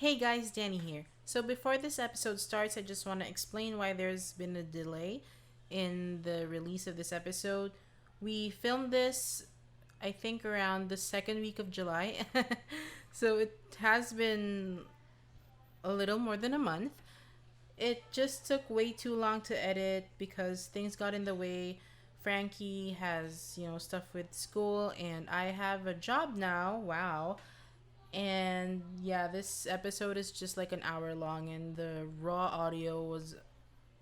Hey guys, Danny here. So before this episode starts, I just want to explain why there's been a delay in the release of this episode. We filmed this, I think, around the second week of July. So it has been a little more than a month. It just took way too long to edit because things got in the way. Frankie has, stuff with school, and I have a job now. Wow. And yeah, this episode is just like an hour long, and the raw audio was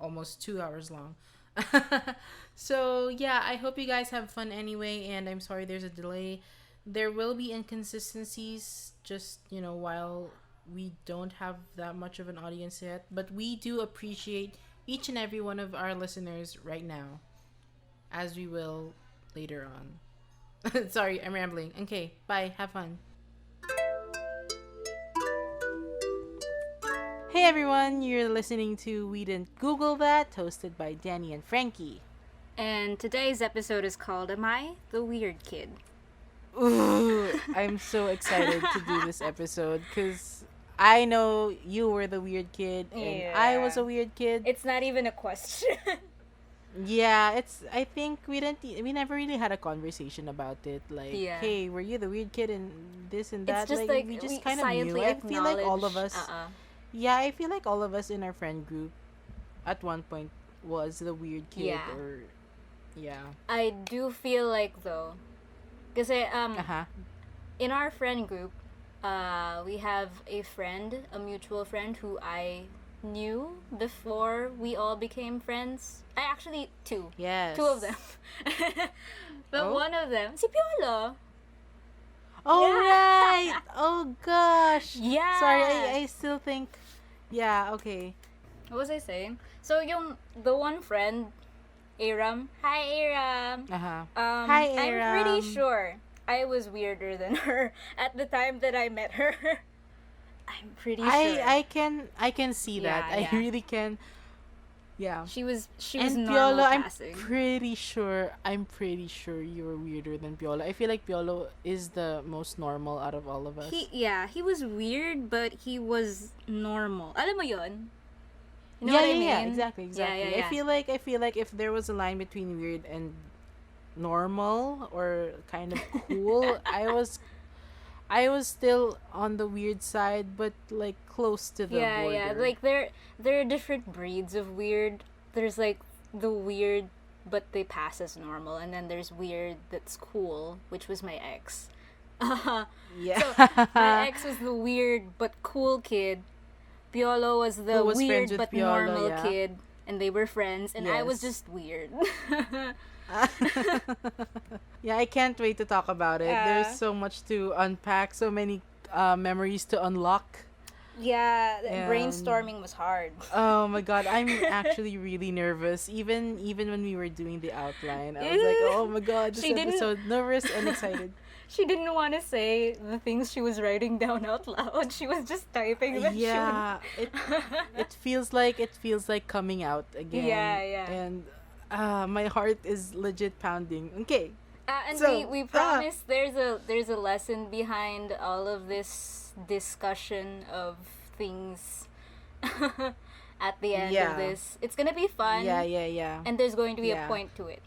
almost 2 hours long. So yeah, I hope you guys have fun anyway, and I'm sorry there's a delay. There will be inconsistencies just, while we don't have that much of an audience yet, but we do appreciate each and every one of our listeners right now, as we will later on. Sorry, I'm rambling. Okay, bye. Have fun. Hey everyone, you're listening to We Didn't Google That, hosted by Danny and Frankie. And today's episode is called Am I the Weird Kid? Ooh, I'm so excited to do this episode because I know you were the weird kid and I was a weird kid. It's not even a question. Yeah, I think we never really had a conversation about it. Like, Yeah. hey, were you the weird kid and this and that? It's just like we just we kind of knew. silently I feel like all of acknowledge- us. Yeah, I feel like all of us in our friend group at one point was the weird kid Yeah. or yeah. I do feel like though, because Uh-huh. in our friend group, we have a mutual friend who I knew before we all became friends. I actually two. Yes. Two of them. But Oh? one of them, si Piolo. Oh Yeah. right. Oh gosh. Yeah. Sorry, I still think yeah, okay. What was I saying? So the one friend, Aram. Hi, Aram. Uh-huh. Hi, I'm Aram. pretty sure I was weirder than her at the time that I met her. I'm pretty sure. I can see that. Yeah, I really can. Yeah. She was And normal Piolo, I'm passing. pretty sure you were weirder than Piolo. I feel like Piolo is the most normal out of all of us. He was weird, but he was normal. Alam mo yon? You know yeah, what I yeah, mean? yeah, exactly. Yeah. I feel like if there was a line between weird and normal or kind of cool, I was still on the weird side, but like close to the border. Yeah. Like there are different breeds of weird. There's like the weird, but they pass as normal, and then there's weird that's cool, which was my ex. Yeah. So my ex was the weird but cool kid. Piolo was the Who was friends weird with but Piolo, normal yeah. kid, and they were friends, and I was Yes. just weird. Yeah, I can't wait to talk about it. There's so much to unpack, so many memories to unlock. Yeah, And- brainstorming was hard. Oh my god, I'm actually really nervous. Even when we were doing the outline, I was like, oh my god, this She didn't- episode, nervous and excited. She didn't want to say the things she was writing down out loud. She was just typing them. Yeah, it feels like coming out again. Yeah. And my heart is legit pounding. Okay. And So, we promise there's a lesson behind all of this discussion of things at the end Yeah. of this. It's gonna be fun. Yeah. And there's going to be a Yeah. point to it.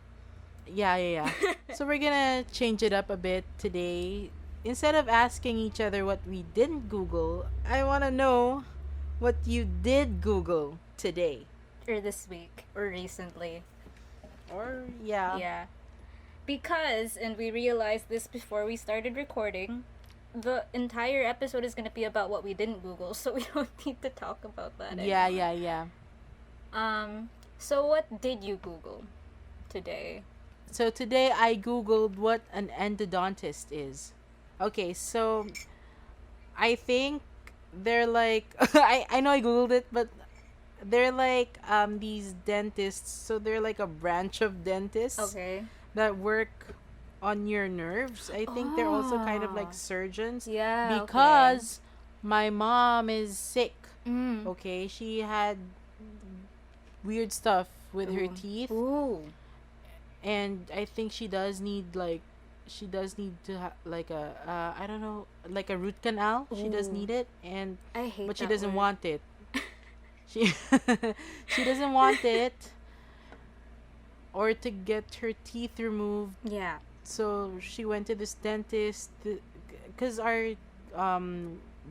Yeah. So we're gonna change it up a bit today. Instead of asking each other what we didn't Google, I wanna know what you did Google today. Or this week. Or recently. Or yeah. Yeah. Because, and we realized this before we started recording, the entire episode is gonna be about what we didn't Google, so we don't need to talk about that anymore. Yeah. So what did you Google today? So today I googled what an endodontist is. Okay, so I think they're like I know I googled it, but they're like these dentists. So they're like a branch of dentists Okay. that work on your nerves. I think they're also kind of like Oh. surgeons Yeah. because my mom is sick. Mm. Okay, she had weird stuff with her Ooh. teeth. Ooh. And I think she does need like she does need to have like a I don't know, like a root canal. She does Ooh, need it, and I hate but she that doesn't word. want it. She she doesn't want it, or to get her teeth removed. Yeah. So she went to this dentist because our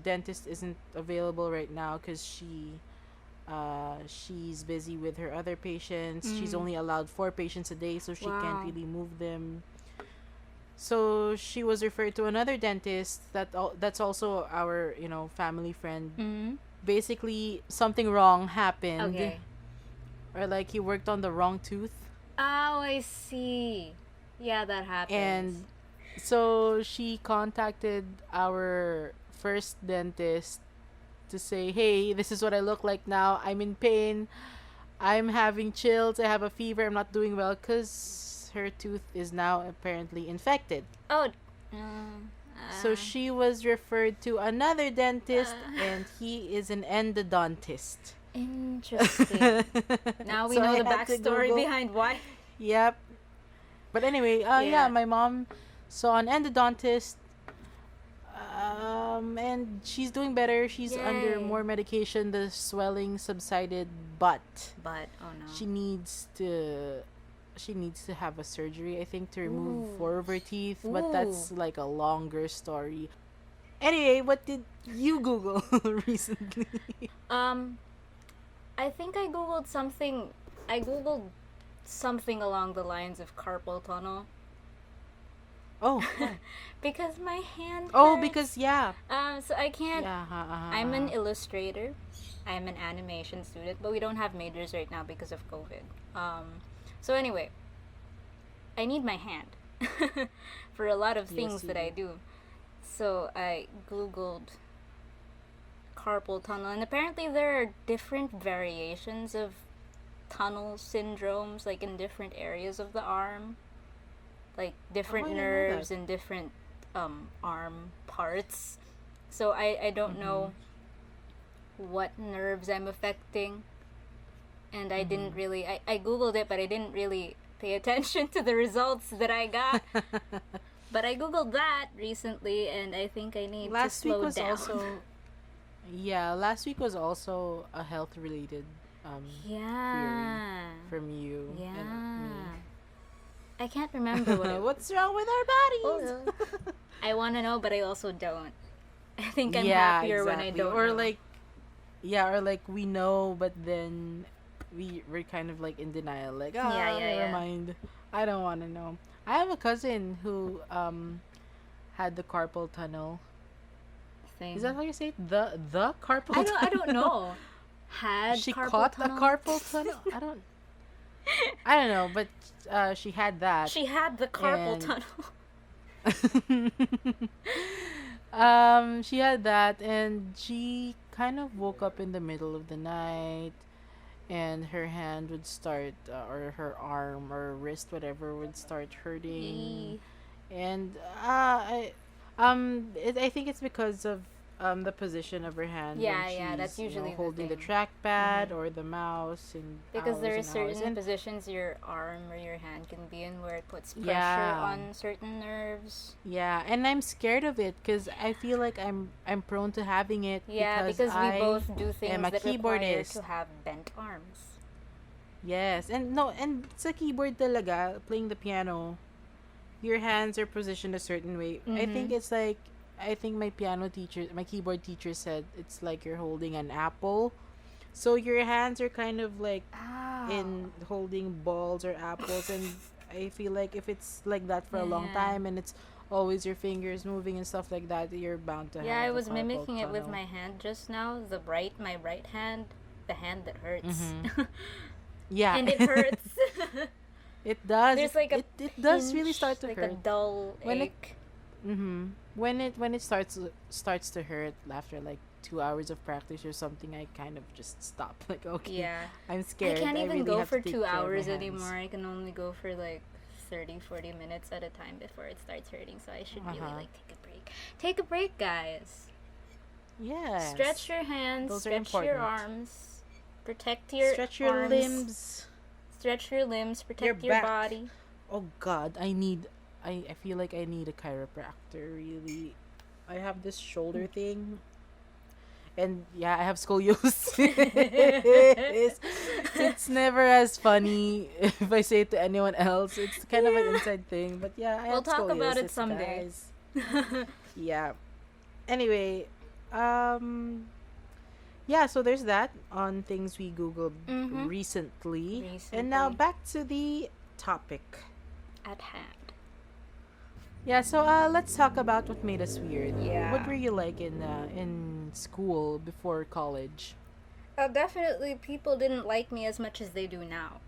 dentist isn't available right now because she's busy with her other patients. She's Mm. only allowed 4 patients a day, so she can't Wow. really move them. So she was referred to another dentist that's also our, family friend. Mm. Basically, something wrong happened, Okay. or like he worked on the wrong tooth, Oh, I see. Yeah, that happens. and so she contacted our first dentist to say, "Hey, this is what I look like now. I'm in pain. I'm having chills. I have a fever. I'm not doing well because her tooth is now apparently infected." Oh. So she was referred to another dentist, Uh, and he is an endodontist. Interesting. Now we So know I the had to backstory Google. behind why. Yep. But anyway, yeah, Yeah. my mom saw an endodontist, and she's doing better. She's under Yay. more medication. The swelling subsided, but But oh no. she needs to she needs to have a surgery, I think, to remove Ooh. 4 of her teeth, but Ooh. that's like a longer story. Anyway, what did you Google recently? Um, I think I googled something. I googled something along the lines of carpal tunnel Oh, why? because my hand Oh, hurts. because yeah. So I can't. Yeah, I'm an illustrator. I'm an animation student, but we don't have majors right now because of COVID. So anyway, I need my hand for a lot of things Yes, you that I do. do. So I googled carpal tunnel, and apparently there are different variations of tunnel syndromes, like in different areas of the arm, like Oh, different I didn't know that. nerves and different arm parts. So I don't Mm-hmm. know what nerves I'm affecting, and I didn't really. I googled it, but I didn't really pay attention to the results that I got. Mm-hmm. But I googled that recently, and I think I need to Last week slow was down. also Yeah, last week was also a health related query Yeah. from you and Yeah. me. I can't remember what it What's was. wrong with our Oh, bodies? I want to know, but I also don't. I think I'm Yeah, happier when I exactly. don't Or know. like yeah, or like we know but then we're kind of like in denial, like, Yeah, yeah, never yeah. mind. I don't want to know. I have a cousin who had the carpal tunnel. Is that Thing. how you say it? The carpal I don't tunnel? know. Had She carpal caught a tunnel? carpal tunnel? I don't know, but she had that. She had the carpal And tunnel. she had that, and she kind of woke up in the middle of the night, and her hand would start, or her arm or wrist, whatever, would start hurting. Eee. And I think it's because of the position of her hand when Yeah, yeah, that's she's, usually the holding the thing. trackpad or the mouse, and Because hours there are and hours. certain And positions your arm or your hand can be in where it puts pressure yeah, on certain nerves. yeah, and I'm scared of it because I feel like I'm prone to having it Yeah, because because we I both do am things a that require keyboardist. to have bent arms. Yes, and no, and sa keyboard talaga, playing the piano, your hands are positioned a certain way. Mm-hmm. I think my keyboard teacher said it's like you're holding an apple. So your hands are kind of like Oh. in holding balls or apples, and I feel like if it's like that for a Yeah, long yeah. time and it's always your fingers moving and stuff like that, you're bound to Yeah, I have a was carpal mimicking it with tunnel. my hand just now. My right hand, the hand that hurts. Mm-hmm. Yeah. And it hurts. It does. There's like a It does really pinch, start to like a hurt dull when it ache. when it starts to hurt after like 2 hours of practice or something. I kind of just stop. Like, okay, Yeah. I'm I scared. can't I even really go have for to take two care of my hours hands. anymore. I can only go for like 30-40 minutes at a time before it starts hurting. So I should really like take a break. Take a break, guys. Yes. Stretch your hands, Those are stretch your important. arms, protect your Stretch your arms, limbs. stretch your limbs, Your protect your back. body. Oh God, I need I feel like I need a chiropractor. Really, I have this shoulder thing, and yeah, I have scoliosis. It's never as funny if I say it to anyone else. It's kind of an Yeah. inside thing, but yeah, I We'll have talk about it scoliosis, someday. guys. Yeah. Anyway, um, yeah. So there's that on things we googled Mm-hmm. recently, and now Recently. back to the topic. At hand. Yeah. So let's talk about what made us weird. What Yeah. were you like in school before college? Definitely, people didn't like me as much as they do now.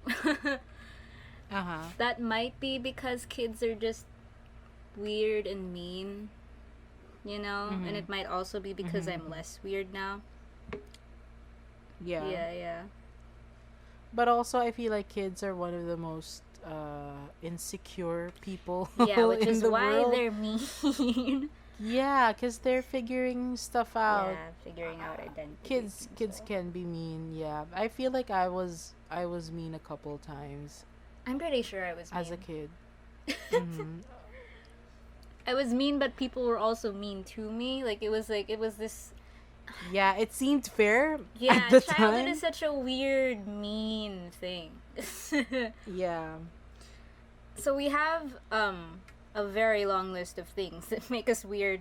Uh huh. That might be because kids are just weird and mean, you know? And Mhm. it might also be because Mhm. I'm less weird now. Yeah. Yeah, yeah. But also, I feel like kids are one of the most insecure people Yeah, which in is the why world. they're mean. Yeah, because they're figuring stuff out. Yeah, figuring out identities Kids, and kids stuff. can be mean. Yeah, I feel like I was mean a couple times I'm pretty sure I was as a mean. kid. Hmm. I was mean, but people were also mean to me. Like it was this. Yeah, it seemed fair at Yeah, the childhood is time. such a weird, mean thing. Yeah. So we have a very long list of things that make us weird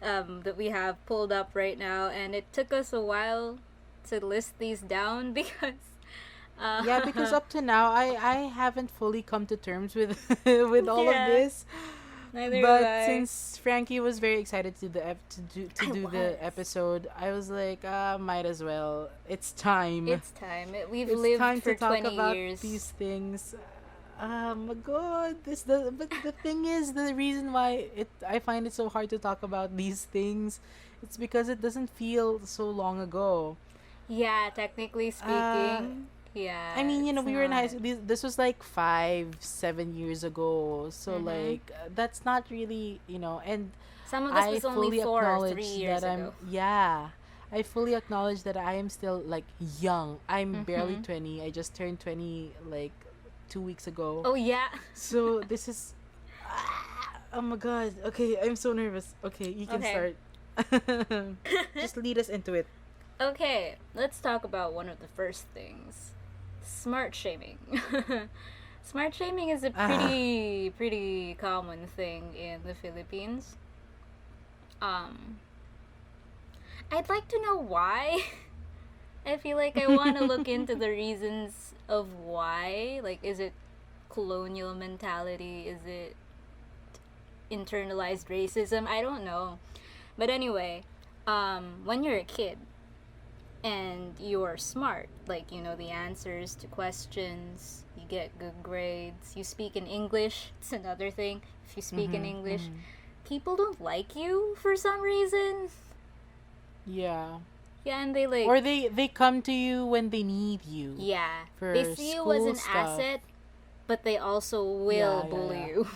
that we have pulled up right now, and it took us a while to list these down because Yeah, because up to now, I haven't fully come to terms with with all of yeah, this. neither have But I. since Frankie was very excited to do to I do the was. episode, I was like, might as well. It's time. It's time. We've It's lived time to for talk 20 about years. these things. My God, but the thing is, the reason why I find it so hard to talk about these things, it's because it doesn't feel so long ago. Yeah, technically Uh, speaking, I yeah, mean, it's we were in high not. school. This was like 5, 7 years ago. So Mm-hmm. like that's not really, and Some of this I was only fully 4 or 3 acknowledge years that ago. yeah. I fully acknowledge that I am still like young. I'm barely Mm-hmm. 20. I just turned 20 like 2 weeks ago. Oh, yeah. So this is oh my God. Okay, I'm so nervous. Okay, you can Okay. start. Just lead us into it. Okay, let's talk about one of the first things, smart shaming. Smart shaming is a Ah. pretty common thing in the Philippines. Um, I'd like to know why. I feel like I want to look into the reasons of why. Like, is it colonial mentality? Is it internalized racism? I don't know. But anyway, when you're a kid and you're smart, like you know the answers to questions, you get good grades, you speak in English, it's another thing. If you speak in Mhm. English, Mhm. people don't like you for some reason. Yeah. Yeah, and they like, Or they come to you when they need you yeah, they for see you as school an stuff. asset, but they also will Yeah, yeah, bully yeah. you.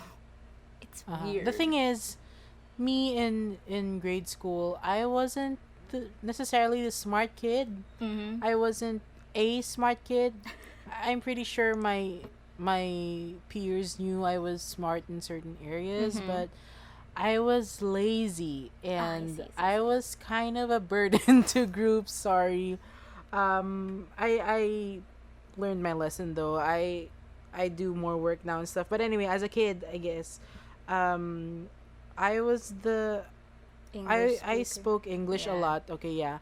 It's The weird. thing is, me in grade school, I wasn't necessarily the smart kid. Mm-hmm. I wasn't a smart kid. I'm pretty sure my peers knew I was smart in certain areas, Mm-hmm. but I was lazy Ah, I and see, see, I see. was kind of a burden to groups. Sorry. I learned my lesson though. I do more work now and stuff. But anyway, as a kid, I guess, um, I was the English I speaker. spoke English a Yeah. lot. Okay, yeah,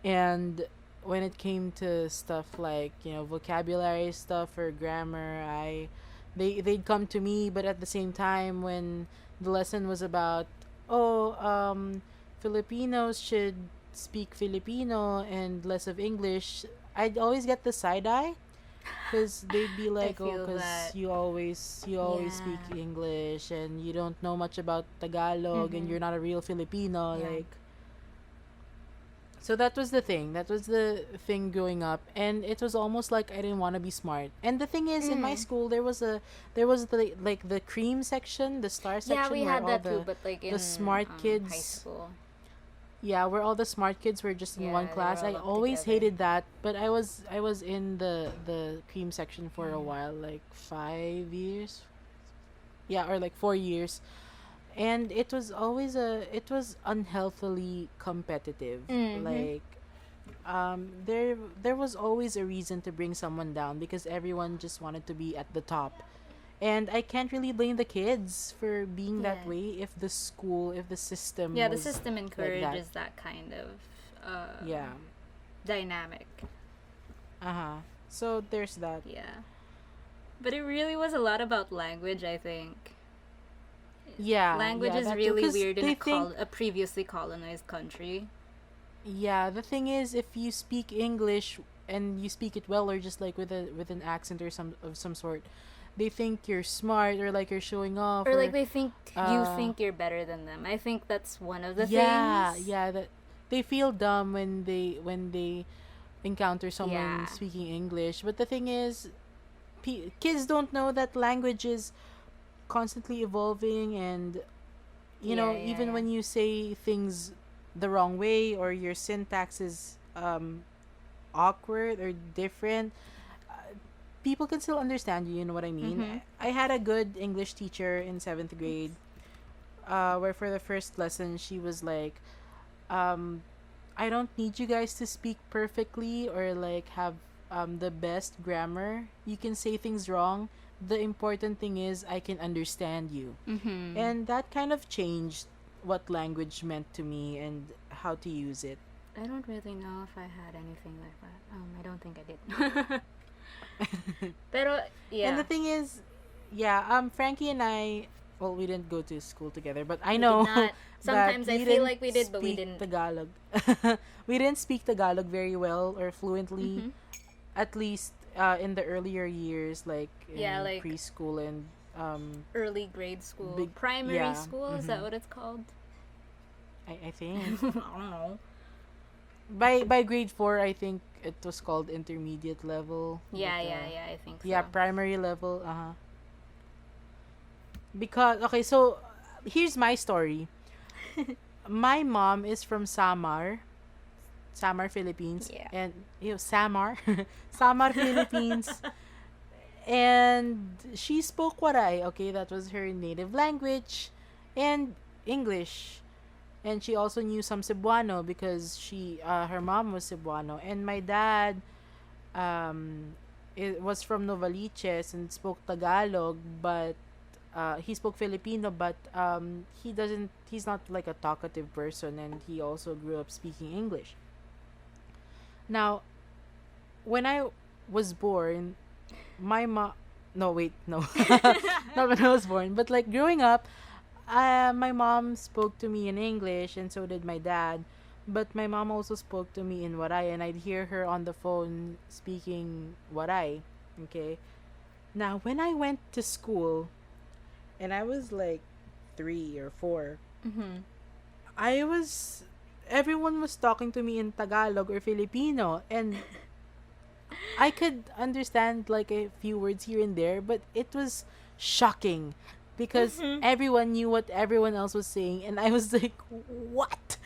and when it came to stuff like vocabulary stuff or grammar, they'd come to me. But at the same time, when the lesson was about Filipinos should speak Filipino and less of English, I'd always get the side eye because they'd be I like, oh, feel because that. you always speak Yeah. English and you don't know much about Tagalog and Mm-hmm. you're not a real Filipino, Yeah. like. So that was the thing. That was the thing growing up, and it was almost like I didn't want to be smart. And the thing is, in my Mm. school, there was the like the cream section, the star Yeah, section, we where had all that too, the but like the in smart high kids, school. yeah, where all the smart kids were just in one Yeah, they were class. I all up always together. hated that, but I was in the cream section for a Mm. while, like 5 years. Yeah, or like 4 years. And it was unhealthily competitive. Mm-hmm. Like, there was always a reason to bring someone down because everyone just wanted to be at the top. And I can't really blame the kids for being that Yeah. way if the school, if the system Yeah, the was system like that. encourages that kind of Yeah. dynamic. Uh-huh. So there's that. Yeah. But it really was a lot about language, I think. Yeah, Language yeah, is that too. really Because weird in they think, a previously colonized country. yeah, the thing is, if you speak English and you speak it well, or just like with an accent or some sort, they think you're smart, or like you're showing off, Or like or they think you uh, think you're better than them. I think that's one of the yeah, things. yeah, that they feel dumb when they encounter someone Yeah. speaking English. But the thing is, kids don't know that language is constantly evolving, and Yeah, yeah, even yeah. when you say things the wrong way, or your syntax is awkward or different, people can still understand you. You know what I mean? Mhm. I had a good English teacher in 7th grade, where for the first lesson she was like, um, I don't need you guys to speak perfectly or like have the best grammar. You can say things wrong. The important thing is I can understand you. Mhm. And that kind of changed what language meant to me and how to use it. I don't really know if I had anything like that. I don't think I did. Pero And the yeah, thing is, yeah, Frankie and I, well, we didn't go to school together, but I we did know not. that Sometimes I we feel didn't like we did, but we speak didn't. Tagalog. We didn't speak Tagalog very well or fluently, Mhm. at least in the earlier years, like Yeah, in like preschool and early grade school, big, primary yeah. school. Is that what it's called? I think I don't know. by grade 4, I think it was called intermediate level, but Yeah, yeah, yeah. I think yeah, so. primary level. Because okay, so here's my story. My mom is from Samar, Philippines, Yeah. and Samar, Samar, Philippines, and she spoke Waray. Okay, that was her native language, and English, and she also knew some Cebuano because her mom was Cebuano, and my dad it was from Novaliches and spoke Tagalog, but he spoke Filipino, but he's not like a talkative person, and he also grew up speaking English. Now, when I was born, my mom, no, wait, no, not when I was born, but like growing up, my mom spoke to me in English, and so did my dad. But my mom also spoke to me in Waray, and I'd hear her on the phone speaking Waray. Okay. Now, when I went to school, and I was like 3 or 4, Mhm. I was everyone was talking to me in Tagalog or Filipino, and I could understand like a few words here and there, but it was shocking because Mhm. everyone knew what everyone else was saying, and I was like, "What?"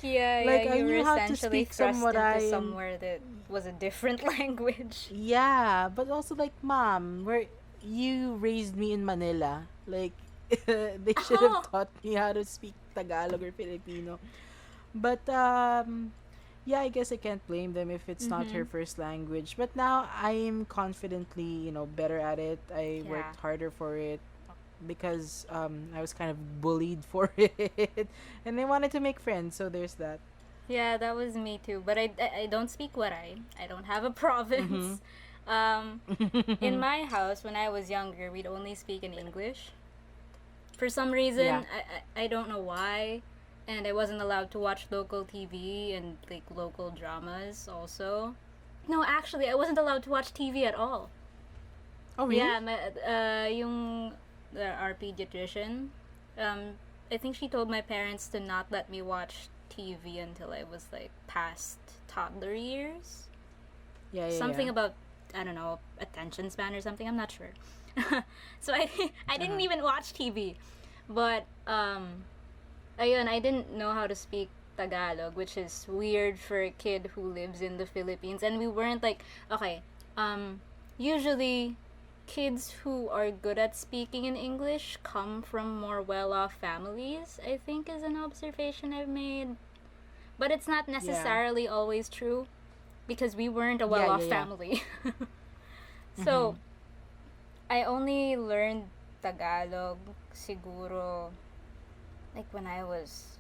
Yeah, yeah. Like I You were knew how to essentially speak some thrust into Waray, and somewhere that was a different language. yeah, but also like, mom, where you raised me in Manila, like they should have Oh. taught me how to speak Tagalog or Filipino. But yeah, I guess I can't blame them if it's not her Mhm. first language. But now I'm confidently, better at it. I Yeah. worked harder for it because I was kind of bullied for it, and they wanted to make friends. So there's that. Yeah, that was me too. But I don't speak Waray. I don't have a Mhm. province. Um, in my house, when I was younger, we'd only speak in English. For some Yeah. reason, I don't know why. And I wasn't allowed to watch local TV and like local dramas also. No, actually, I wasn't allowed to watch TV at all. Oh really? Yeah, yung our pediatrician, um, I think she told my parents to not let me watch TV until I was like past toddler years. Yeah, yeah, yeah. Something about, I don't know, attention span or something. I'm not sure. So I Uh didn't huh. even watch TV, but ayun, I didn't know how to speak Tagalog, which is weird for a kid who lives in the Philippines. And we weren't like, okay, usually kids who are good at speaking in English come from more well-off families, I think is an observation I've made. But it's not Yeah. necessarily always true because we weren't a Yeah, well-off yeah, yeah. family. So, Mhm. I only learned Tagalog siguro like when I was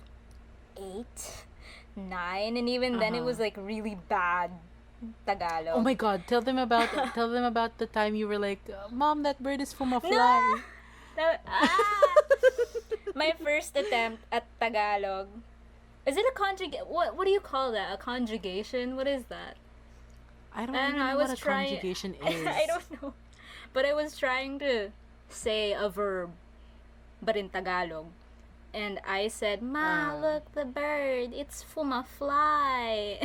8, 9, and even then it Uh-huh. was like really bad Oh Tagalog. my god, tell them about the time you were like, "Mom, that bird is from a No! fly." My first attempt at Tagalog. Is it a what do you call that? A conjugation? What is that? I don't I don't know. even I know what was a trying conjugation I is. don't know. But I was trying to say a verb but in Tagalog. And I said, "Ma, Uh. look the bird. It's from a fly."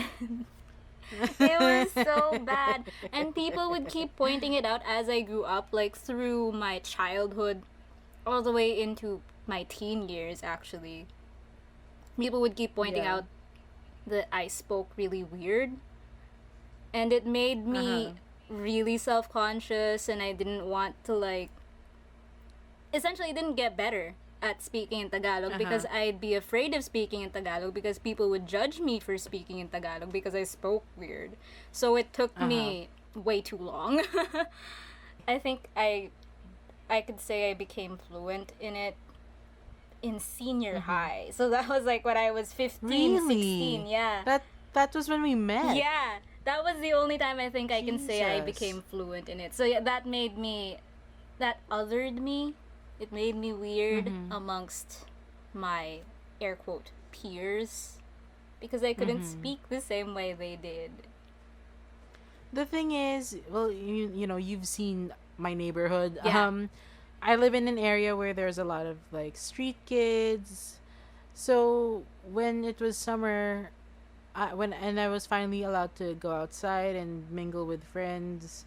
It was so bad. And people would keep pointing it out as I grew up, like through my childhood, all the way into my teen years, actually. People would keep pointing Yeah. out that I spoke really weird. And it made me Uh-huh. really self conscious, and I didn't want to, like, essentially didn't get better at speaking in Tagalog because Uh-huh. I'd be afraid of speaking in Tagalog because people would judge me for speaking in Tagalog because I spoke weird. So it took Uh-huh. me way too long. I think I could say I became fluent in it in senior Mhm. high. So that was like when I was 15, 16. Really? Yeah. That was when we met. Yeah. That was the only time I think I can say I Jesus. became fluent in it. So yeah, that othered me. It made me weird Mhm. amongst my air quote peers because I couldn't Mhm. speak the same way they did. The thing is, well, you know, you've seen my neighborhood. Yeah. I live in an area where there's a lot of like street kids. So when it was summer, I was finally allowed to go outside and mingle with friends,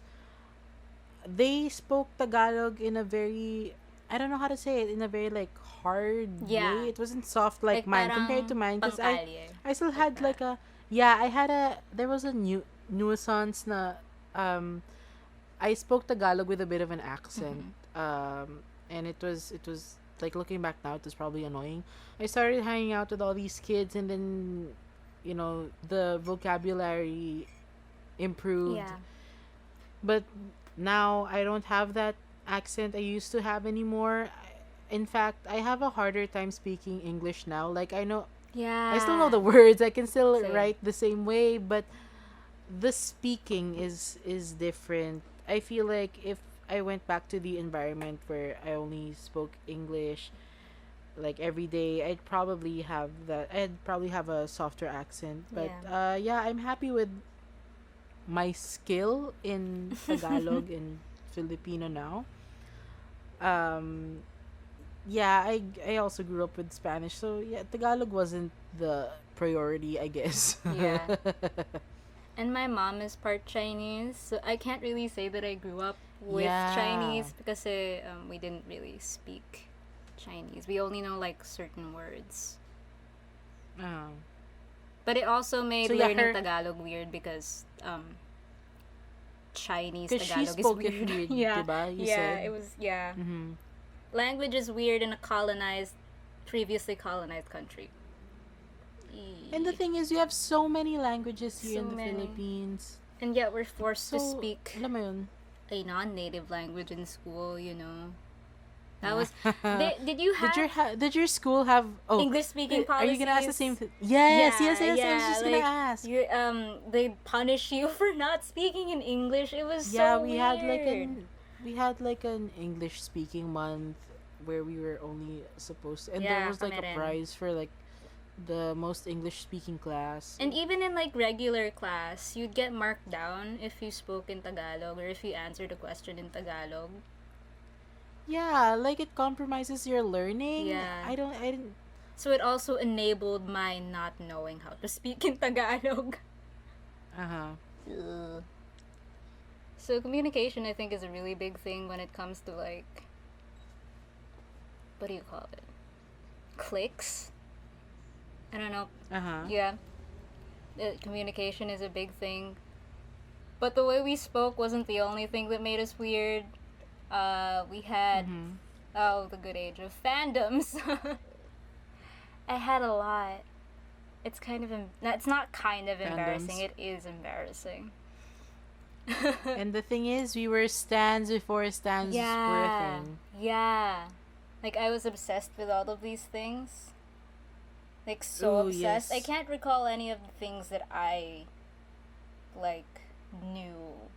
they spoke Tagalog in a very, I don't know how to say it, in a very like hard Yeah. way. It wasn't soft like Like mine compared to parang mine because pangkalye. I still Like had that. like a, yeah, I had a, there was a nuisance na um I spoke Tagalog with a bit of an accent. Mm-hmm. And it was like looking back now, it was probably annoying. I started hanging out with all these kids, and then the vocabulary improved. Yeah. But now I don't have that accent I used to have anymore. In fact, I have a harder time speaking English now. Like I still know Yeah. the words. I can still Same. write the same way, but the speaking is different. I feel like if I went back to the environment where I only spoke English like every day, I'd probably have a softer accent. But Yeah. yeah, I'm happy with my skill in Tagalog and Filipino now. Um yeah, I also grew up with Spanish, so yeah, Tagalog wasn't the priority, I guess. Yeah. And my mom is part Chinese, so I can't really say that I grew up with Yeah. Chinese because we didn't really speak Chinese. We only know like certain words. Um, But it also made so yeah, learning her Tagalog weird because Chinese cuz she Tagalog is spoke it weird. weird, Yeah, 'di ba? You yeah, said. it was, yeah. Mhm. Language is weird in a previously colonized country. And the thing is, you have so many languages here So in the many. Philippines. And yet we're forced to So, speak alam mo yun? a non-native language in school, you know. That was. Did you have Did your school have? Oh, English speaking are you gonna ask the same policies? thing? Yes, yes, Yeah, yes. I was yeah. just gonna Like ask. you, they punish you for not speaking in English. It was Yeah, so weird. we had like an English speaking month where we were only supposed to, and there Yeah, was like kami a rin. prize for like the most English speaking class. And even in like regular class, you'd get marked down if you spoke in Tagalog or if you answered a question in Tagalog. Yeah, like it compromises your learning. Yeah. I didn't. So it also enabled my not knowing how to speak in Tagalog. Uh huh. Ugh. So communication, I think, is a really big thing when it comes to like, what do you call it? Clicks? I don't know. Uh huh. Yeah. Communication is a big thing. But the way we spoke wasn't the only thing that made us weird. We had Mm-hmm. the good age of fandoms. I had a lot. It's kind of it's not kind of embarrassing. Fandoms. It is embarrassing. And the thing is, we were stands before stands were a Yeah. thing. Yeah. Like I was obsessed with all of these things. Like so Ooh, obsessed. I yes. can't recall any of the things that I like knew.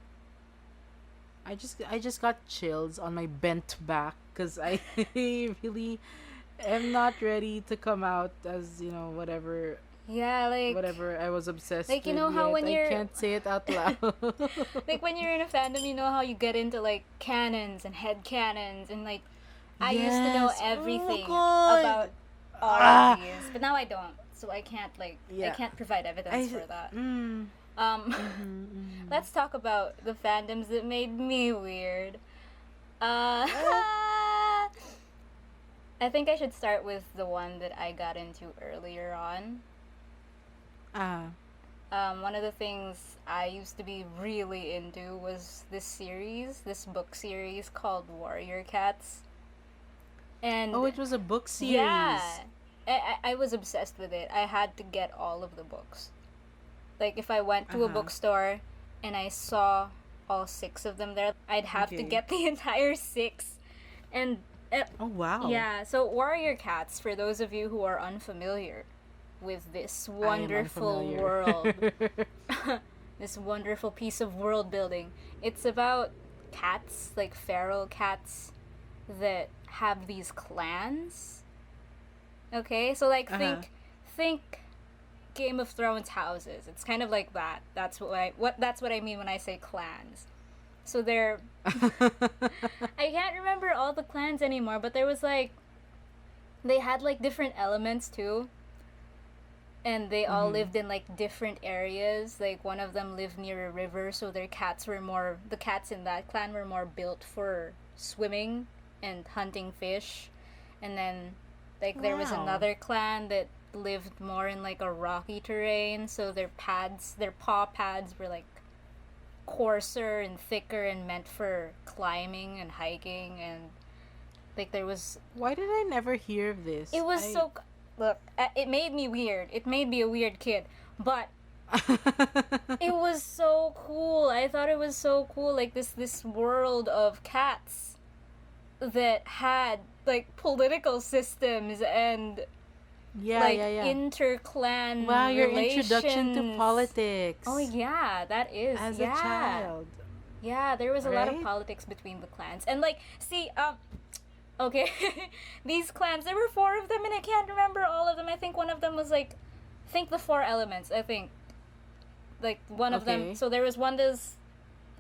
I just got chills on my bent back because I really am not ready to come out as whatever Yeah, whatever I was obsessed you with know how yet. when I you're can't say it out loud. like when you're in a fandom, you know how you get into like cannons and head cannons and like I used to know Yes. everything Oh God. about all Ah. of these, but now I don't. So I can't I Yeah. can't provide evidence for that. Mm, Um, mhm. let's talk about the fandoms that made me weird. Uh, I think I should start with the one that I got into earlier on. Ah. One of the things I used to be really into was this book series called Warrior Cats. And Oh, it was a book series. yeah, I was obsessed with it. I had to get all of the books. Like, if I went to a Uh-huh. bookstore and I saw all 6 of them there, I'd have to Okay. get the entire 6. And Oh wow. yeah, so Warrior Cats, for those of you who are unfamiliar with this I am wonderful unfamiliar. world, this wonderful piece of world building, it's about cats, like feral cats, that have these clans. Okay, so like Uh-huh. think Game of Thrones houses. It's kind of like that. That's what I mean when I say clans. So they're I can't remember all the clans anymore, but there was like they had like different elements too. And they all lived in like different areas. Like one of them lived near a river, so the cats in that clan were more built for swimming and hunting fish. And then like there was Wow. another clan that lived more in like a rocky terrain, so their paw pads were like coarser and thicker and meant for climbing and hiking. And like there was Why did I never hear of this? it was so look, it made me weird. It made me a weird kid, but it was so cool. I thought it was so cool, like this world of cats that had like political systems and like inter-clan Wow, your relations. introduction to politics. Oh yeah, that is As yeah. a child. Yeah, there was a lot of Right? politics between the clans. And like, see, okay, these clans, there were 4 of them and I can't remember all of them. I think one of them was like, the 4 elements, I think. Like, one of them, Okay. so there was one that's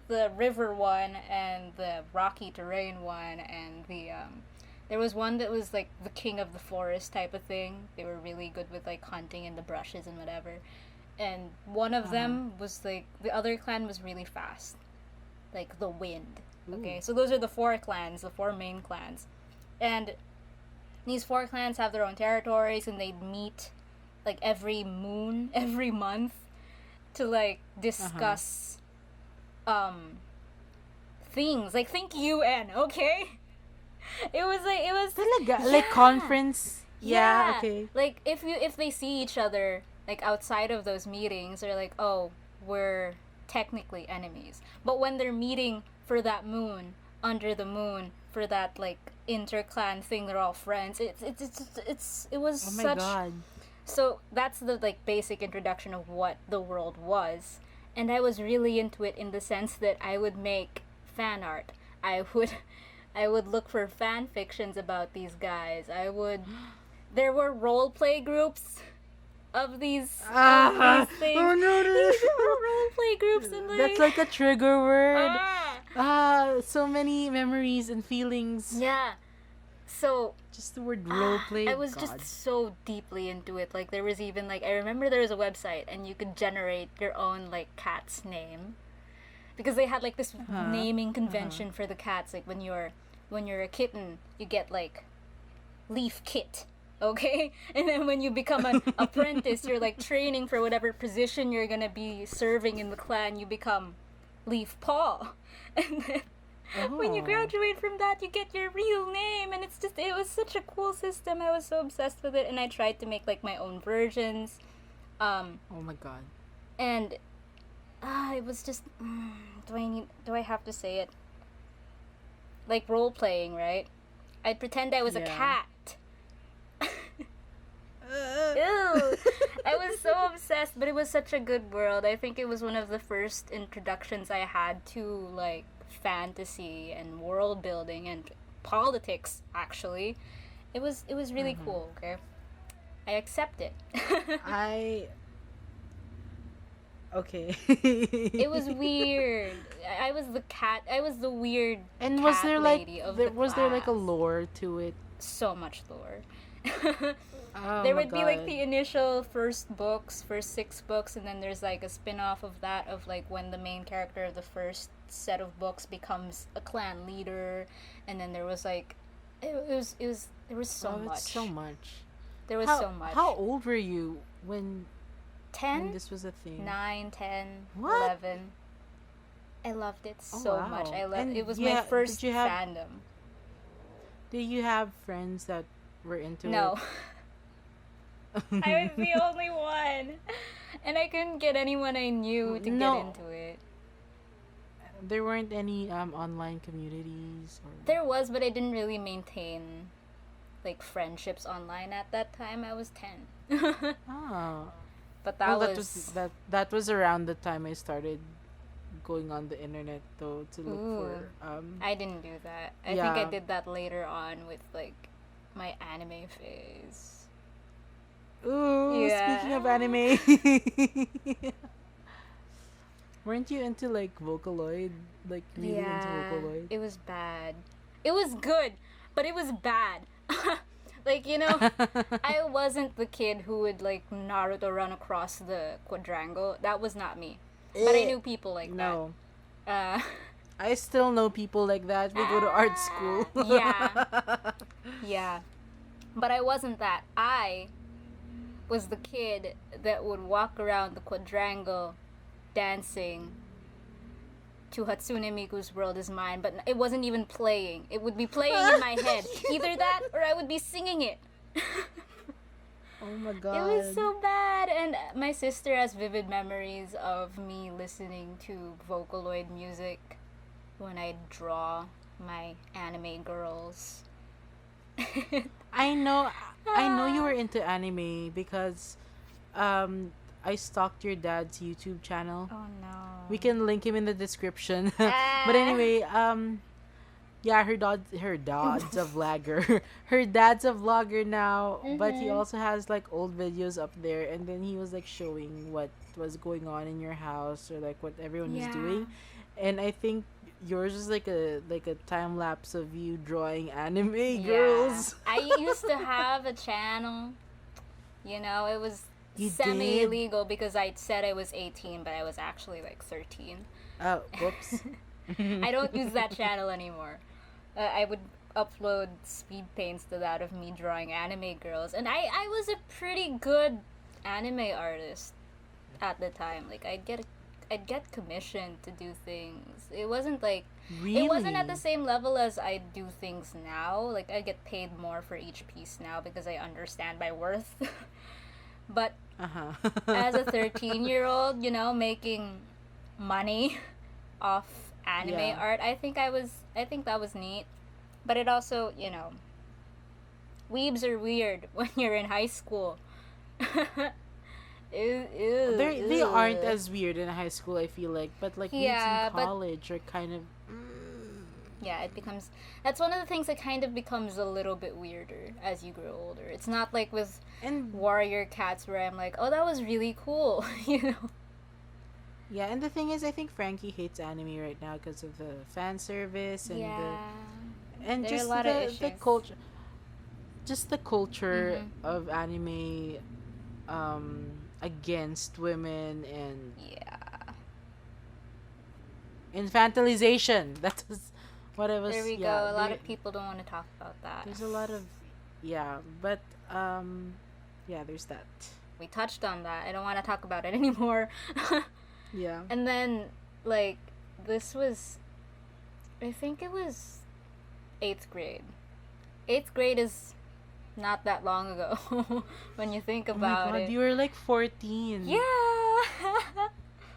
the river one and the rocky terrain one and there was one that was like the king of the forest type of thing. They were really good with like hunting in the brushes and whatever. And one of them was like, the other clan was really fast. Like the wind. Okay, so those are the 4 clans, the 4 main clans. And these 4 clans have their own territories and they'd meet like every month to like discuss things. Like think UN, okay? It was Talaga? yeah. Like conference? Yeah, okay. Like if they see each other like outside of those meetings, they're like, "Oh, we're technically enemies." But when they're meeting for that moon, under the moon, for that like inter-clan thing, they're all friends. It was Oh my such god. So that's the like basic introduction of what the world was. And I was really into it in the sense that I would make fan art. I would look for fan fictions about these guys. There were role play groups of these things. Oh no, These were role play groups and That's like a trigger word. ah, So many memories and feelings. yeah. So Just the word roleplay. I was God. just so deeply into it. Like there was even like I remember there was a website and you could generate your own like cat's name. Because they had like this naming convention for the cats. Like when you're a kitten, you get like Leaf Kit. Okay? And then when you become an apprentice, you're like training for whatever position you're gonna be serving in the clan, you become Leaf Paw. And then When you Oh. graduate from that, you get your real name, and it was such a cool system. I was so obsessed with it, and I tried to make like my own versions. Oh my god. And it was just, do I have to say it? Like role playing, right? I'd pretend I was a Yeah. cat. Ew. I was so obsessed, but it was such a good world. I think it was one of the first introductions I had to like fantasy and world building and politics actually. It was really cool, okay? I accept it. I okay. It was weird. I was the cat. I was the weird And was cat there like lady of there the was there like a class. lore to it? So much lore. Oh There my would be like god. the initial first 6 books, and then there's like a spin-off of that of like when the main character of the first set of books becomes a clan leader, and then there was like there was so Oh, much. that's so much. There was How so much. how old were you when 10, this was a thing? 9, 10, What? 11. I loved it Oh so much. wow. I loved And it was my yeah, first fandom. did you have friends that were into No. it? I was the only one. And I couldn't get anyone I knew to No. get into it. There weren't any online communities or There was, but I didn't really maintain like friendships online at that time. I was 10. ah. But Well, was that was around the time I started going on the internet though to look Ooh. for I didn't do that. I think I yeah. did that later on with like my anime phase. Ooh, speaking of anime. Weren't you into like Vocaloid? Like really into Yeah, Vocaloid? it was bad. It was good, but it was bad. Like, you know, I wasn't the kid who would like Naruto run across the quadrangle. That was not me. But I knew people like No. that. I still know people like that. We go to art school. Yeah. Yeah. But I wasn't that. I was the kid that would walk around the quadrangle dancing to Hatsune Miku's World Is Mine, but it wasn't even playing. It would be playing in my head. Either that or I would be singing it. Oh my It god. was so bad. And my sister has vivid memories of me listening to Vocaloid music when I draw my anime girls. I know you were into anime because I stalked your dad's YouTube channel. Oh no. We can link him in the description. Ah. But anyway, yeah, her dad's a vlogger. Her dad's a vlogger now, but he Mhm. also has like old videos up there, and then he was like showing what was going on in your house or like what everyone is Yeah. doing. And I think yours is like a time lapse of you drawing anime girls. I used to have a channel. You know, it was You semi did? illegal because I said I was 18, but I was actually like 13. Oh, whoops. I don't use that channel anymore. I would upload speed paints to that of me drawing anime girls, and I was a pretty good anime artist at the time. Like I'd get commissioned to do things. It wasn't like Really? it wasn't at the same level as I do things now. Like I get paid more for each piece now because I understand my worth. But Uh-huh. as a 13-year-old, you know, making money off anime Yeah. art, I think that was neat. But it also, you know, weebs are weird when you're in high school. Ew, They aren't as weird in high school, I feel like, but like Yeah, weeds but- in college are kind of Yeah, that's one of the things that kind of becomes a little bit weirder as you grow older. It's not like with and Warrior Cats where I'm like, oh, that was really cool, you know? yeah, and the thing is, I think Frankie hates anime right now because of the fan service and Yeah. and There are a just lot of the issues. culture, just the culture Mhm. of anime, against women and Yeah. infantilization. That was what I was. There we yeah, go. A lot there- of people don't want to talk about that. There's a lot of, yeah, but yeah, there's that. We touched on that. I don't want to talk about it anymore. Yeah. And then, like, this was I think it was 8th grade. 8th grade is not that long ago when you think Oh my about god, it. you were like 14. Yeah.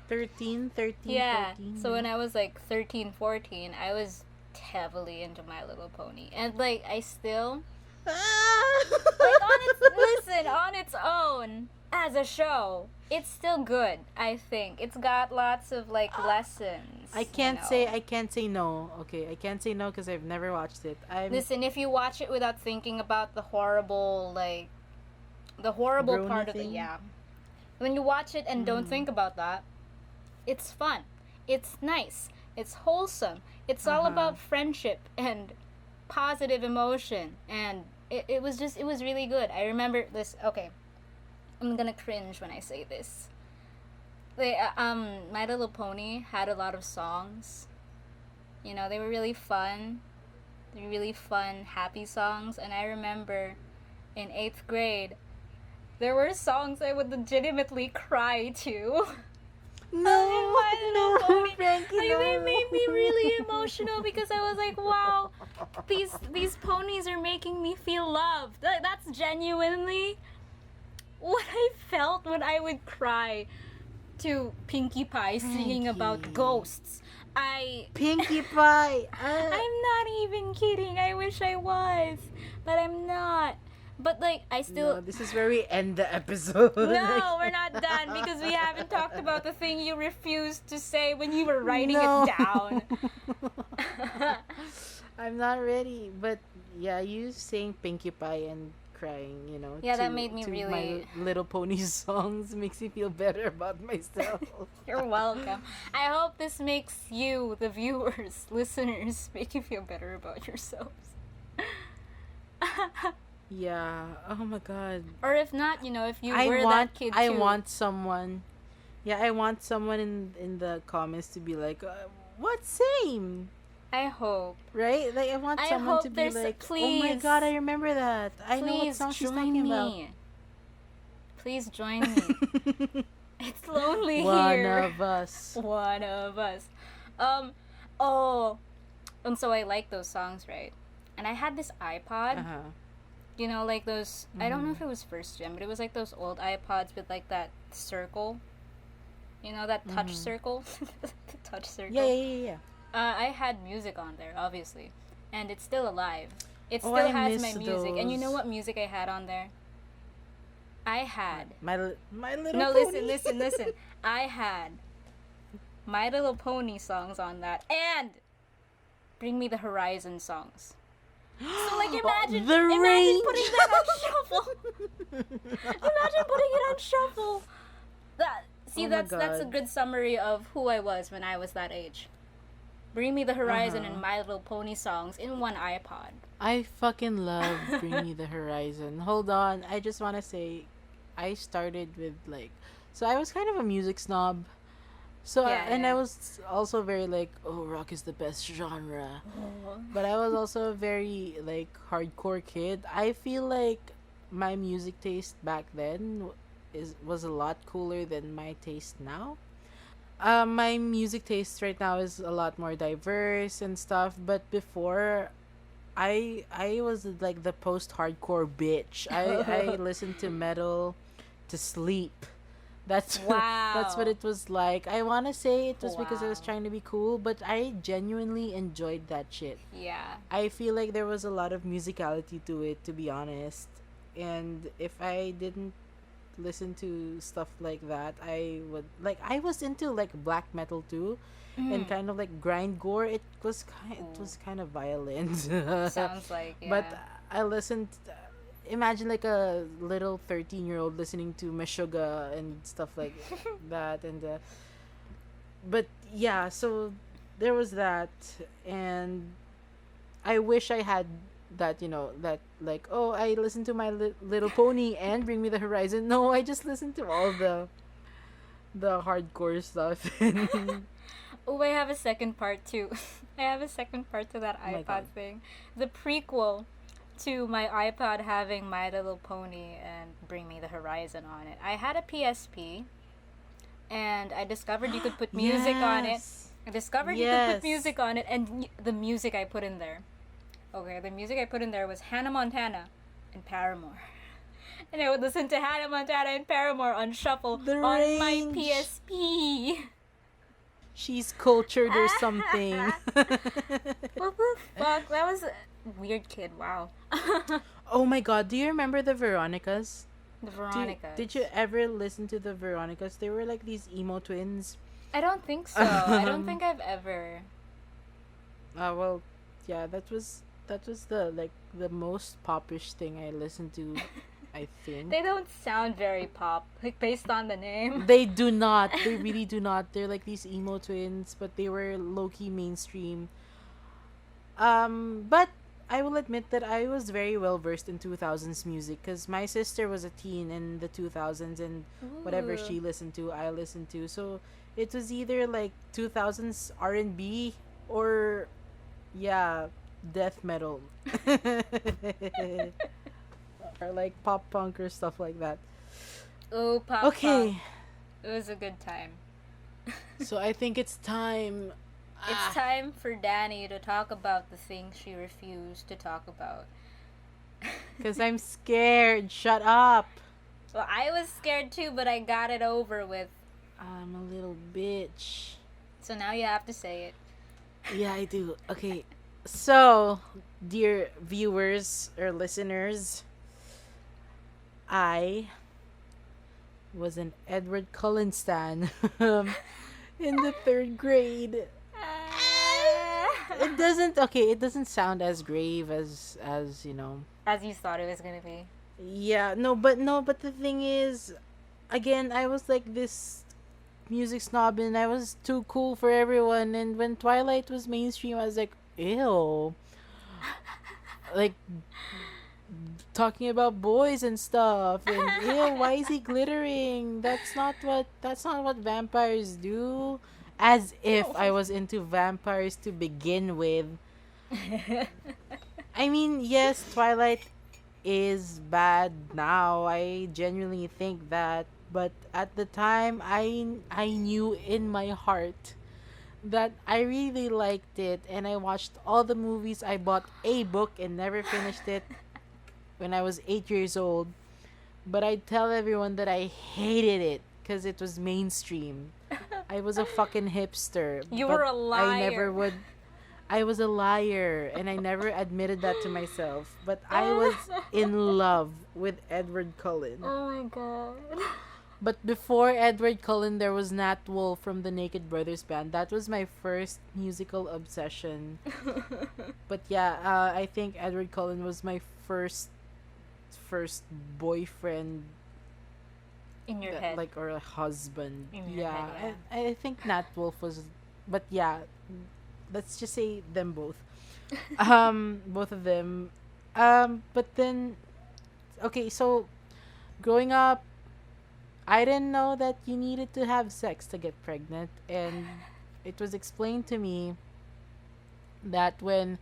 13, 13, Yeah. 14. So when I was like 13, 14, I was heavily into My Little Pony. And like I still like on its own as a show, it's still good, I think. It's got lots of like lessons. I can't say no. Okay, I can't say no because I've never watched it. Listen, if you watch it without thinking about the horrible part of it, thing? yeah. When you watch it and don't think about that, it's fun. It's nice. It's wholesome. It's all about friendship and positive emotion, and it was really good. I remember this. Okay, I'm gonna cringe when I say this. My Little Pony had a lot of songs. You know, they were really fun. They were really fun, happy songs. And I remember in 8th grade, there were songs I would legitimately cry to. No, Frankie, Like, no. they made me really emotional because I was like, wow, these ponies are making me feel loved. That's genuinely what I felt when I would cry to Pinkie Pie singing about Frankie. ghosts. Pinkie Pie. I'm not even kidding. I wish I was, but I'm not. But like, I still. No, this is where we end the episode. No, we're not done because we haven't talked about the thing you refused to say when you were writing No. it down. I'm not ready, but yeah, you saying Pinkie Pie and crying, you know. Yeah, that made me to really- My Little Pony songs makes me feel better about myself. You're welcome. I hope this makes you, the viewers, listeners, make you feel better about yourselves. Yeah. Oh my god. Or if not, you know, if you I were want that kid too. I want someone. Yeah, I want someone in the comments to be like, what same? I hope. Right? Like I want I someone hope to be there's like, oh my please. god, I remember that. I know what Please song she's join talking me. about. Please join me. It's lonely One here. of us. One of us. Oh. And so I like those songs, right? And I had this iPod. Uh-huh. You know, like those, I don't know if it was first gen, but it was like those old iPods with like that circle. You know, that touch circle? The touch circle. Yeah. I had music on there, obviously. And it's still alive. It Oh, still I has miss my music. And you know those. what music I had on there? I had. My Little No, Pony. listen. I had My Little Pony songs on that. And Bring Me the Horizon songs. So, like, imagine The range. putting that on shuffle. Imagine putting it on shuffle. Oh my That's a God. good summary of who I was when I was that age. Bring Me the Horizon Uh-huh. and My Little Pony songs in one iPod. I fucking love Bring Me the Horizon. Hold on, I just want to say, I started with like, so I was kind of a music snob. So Yeah, and yeah. I was also very like, oh, rock is the best genre. But I was also a very like hardcore kid. I feel like my music taste back then was a lot cooler than my taste now. My music taste right now is a lot more diverse and stuff, but before I was like the post-hardcore bitch. I listened to metal to sleep. That's that's what Wow. it was like. I want to say it was because I was Wow. trying to be cool, but I genuinely enjoyed that shit. Yeah. I feel like there was a lot of musicality to it, to be honest. And if I didn't listen to stuff like that, I was into like black metal too, and kind of like grindcore. It was kind of violent. Sounds like, yeah. But I listened. Imagine like a little 13-year-old listening to Meshuggah and stuff like that, and but yeah, so there was that, and I wish I had that, that like, oh, I listened to my Little Pony and Bring Me the Horizon. No, I just listened to all the hardcore stuff. Oh, I have a second part too. I have a second part to that Oh my iPod God. thing. The prequel to my iPod having My Little Pony and Bring Me the Horizon on it. I had a PSP, and I discovered you could put music on it. Yes. I discovered you could put Yes. music on it, and the music I put in there. Okay, the music I put in there was Hannah Montana and Paramore. And I would listen to Hannah Montana and Paramore on shuffle The on my range. PSP. She's cultured or something. What the fuck? That was a weird kid. Wow. Oh my god, do you remember the Veronicas? The Veronicas. Did you ever listen to the Veronicas? They were like these emo twins. I don't think so. I don't think I've ever. Well, yeah, that was the like the most popish thing I listened to, I think. They don't sound very pop, like based on the name. They do not. They really do not. They're like these emo twins, but they were low key mainstream. But I will admit that I was very well versed in 2000s music because my sister was a teen in the 2000s, and whatever Ooh. she listened to, I listened to. So it was either like 2000s R&B or yeah, death metal. Or like pop punk or stuff like that. Oh, pop punk. Okay, It was a good time. so I think it's time. It's time for Danny to talk about the things she refused to talk about. Because I'm scared. Shut up. Well, I was scared too, but I got it over with. I'm a little bitch. So now you have to say it. Yeah, I do. Okay. So, dear viewers or listeners, I was an Edward Cullen stan in the 3rd grade. It doesn't sound as grave as you know. As you thought it was gonna be. Yeah, no, but the thing is, again, I was like this music snob and I was too cool for everyone, and when Twilight was mainstream I was like, ew. Like talking about boys and stuff, and ew, why is he glittering? That's not what vampires do. As if I was into vampires to begin with. I mean, yes, Twilight is bad now. I genuinely think that, but at the time, I knew in my heart that I really liked it, and I watched all the movies. I bought a book and never finished it when I was 8 years old. But I tell everyone that I hated it because it was mainstream. I was a fucking hipster. You but were a liar. I never would. I was a liar, and I never admitted that to myself. But I was in love with Edward Cullen. Oh my god. But before Edward Cullen, there was Nat Wolff from the Naked Brothers band. That was my first musical obsession. But yeah, I think Edward Cullen was my first boyfriend, In your head. like, or a husband. In your Yeah, head, I think Nat Wolff was, but yeah, let's just say them both. Both of them. But then, okay, so growing up, I didn't know that you needed to have sex to get pregnant, and it was explained to me that when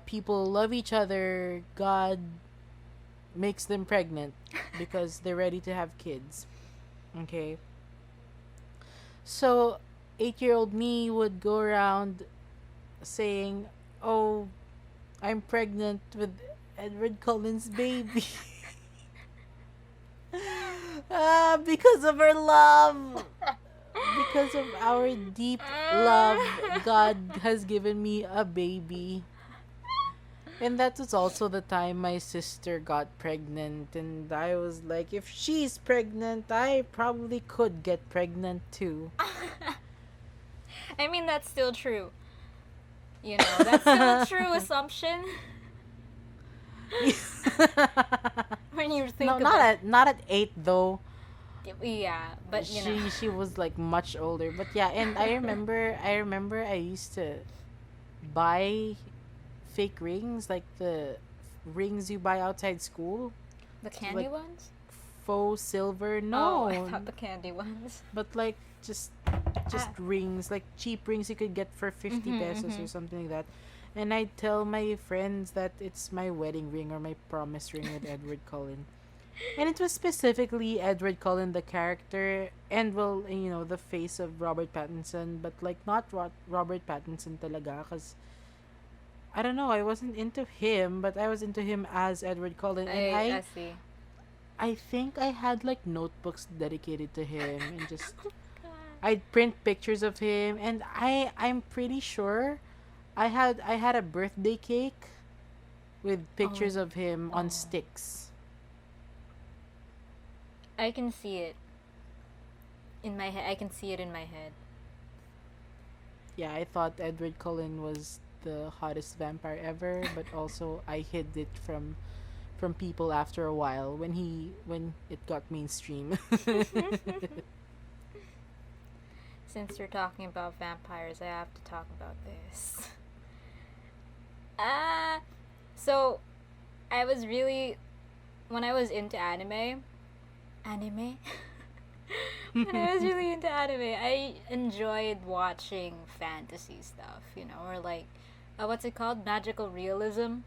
people love each other, God makes them pregnant because they're ready to have kids. Okay. So, 8-year-old me would go around saying, "Oh, I'm pregnant with Edward Cullen's baby." Because of our love. Because of our deep love, God has given me a baby. And that was also the time my sister got pregnant, and I was like, if she's pregnant, I probably could get pregnant too. I mean, that's still true. You know, that's still a true assumption. When you think No, about not at 8 though. yeah, but you know. She was like much older. But yeah, and I remember I used to buy fake rings, like the rings you buy outside school. The candy like, ones? Faux silver. Oh, No. I thought the candy ones. But like just rings, like cheap rings you could get for 50 pesos or something like that. And I tell my friends that it's my wedding ring or my promise ring with Edward Cullen. And it was specifically Edward Cullen, the character, and well, the face of Robert Pattinson, but like not Robert Pattinson talaga, because I don't know, I wasn't into him, but I was into him as Edward Cullen, and I see. I think I had like notebooks dedicated to him, and just God. I'd print pictures of him, and I'm pretty sure I had a birthday cake with Oh, pictures of him on oh. sticks. I can see it in my head. I can see it in my head. Yeah, I thought Edward Cullen was the hottest vampire ever, but also I hid it from people after a while when it got mainstream. Since you're talking about vampires, I have to talk about this. Ah, so I was really when I was into anime. When I was really into anime, I enjoyed watching fantasy stuff, or like, what's it called? Magical realism,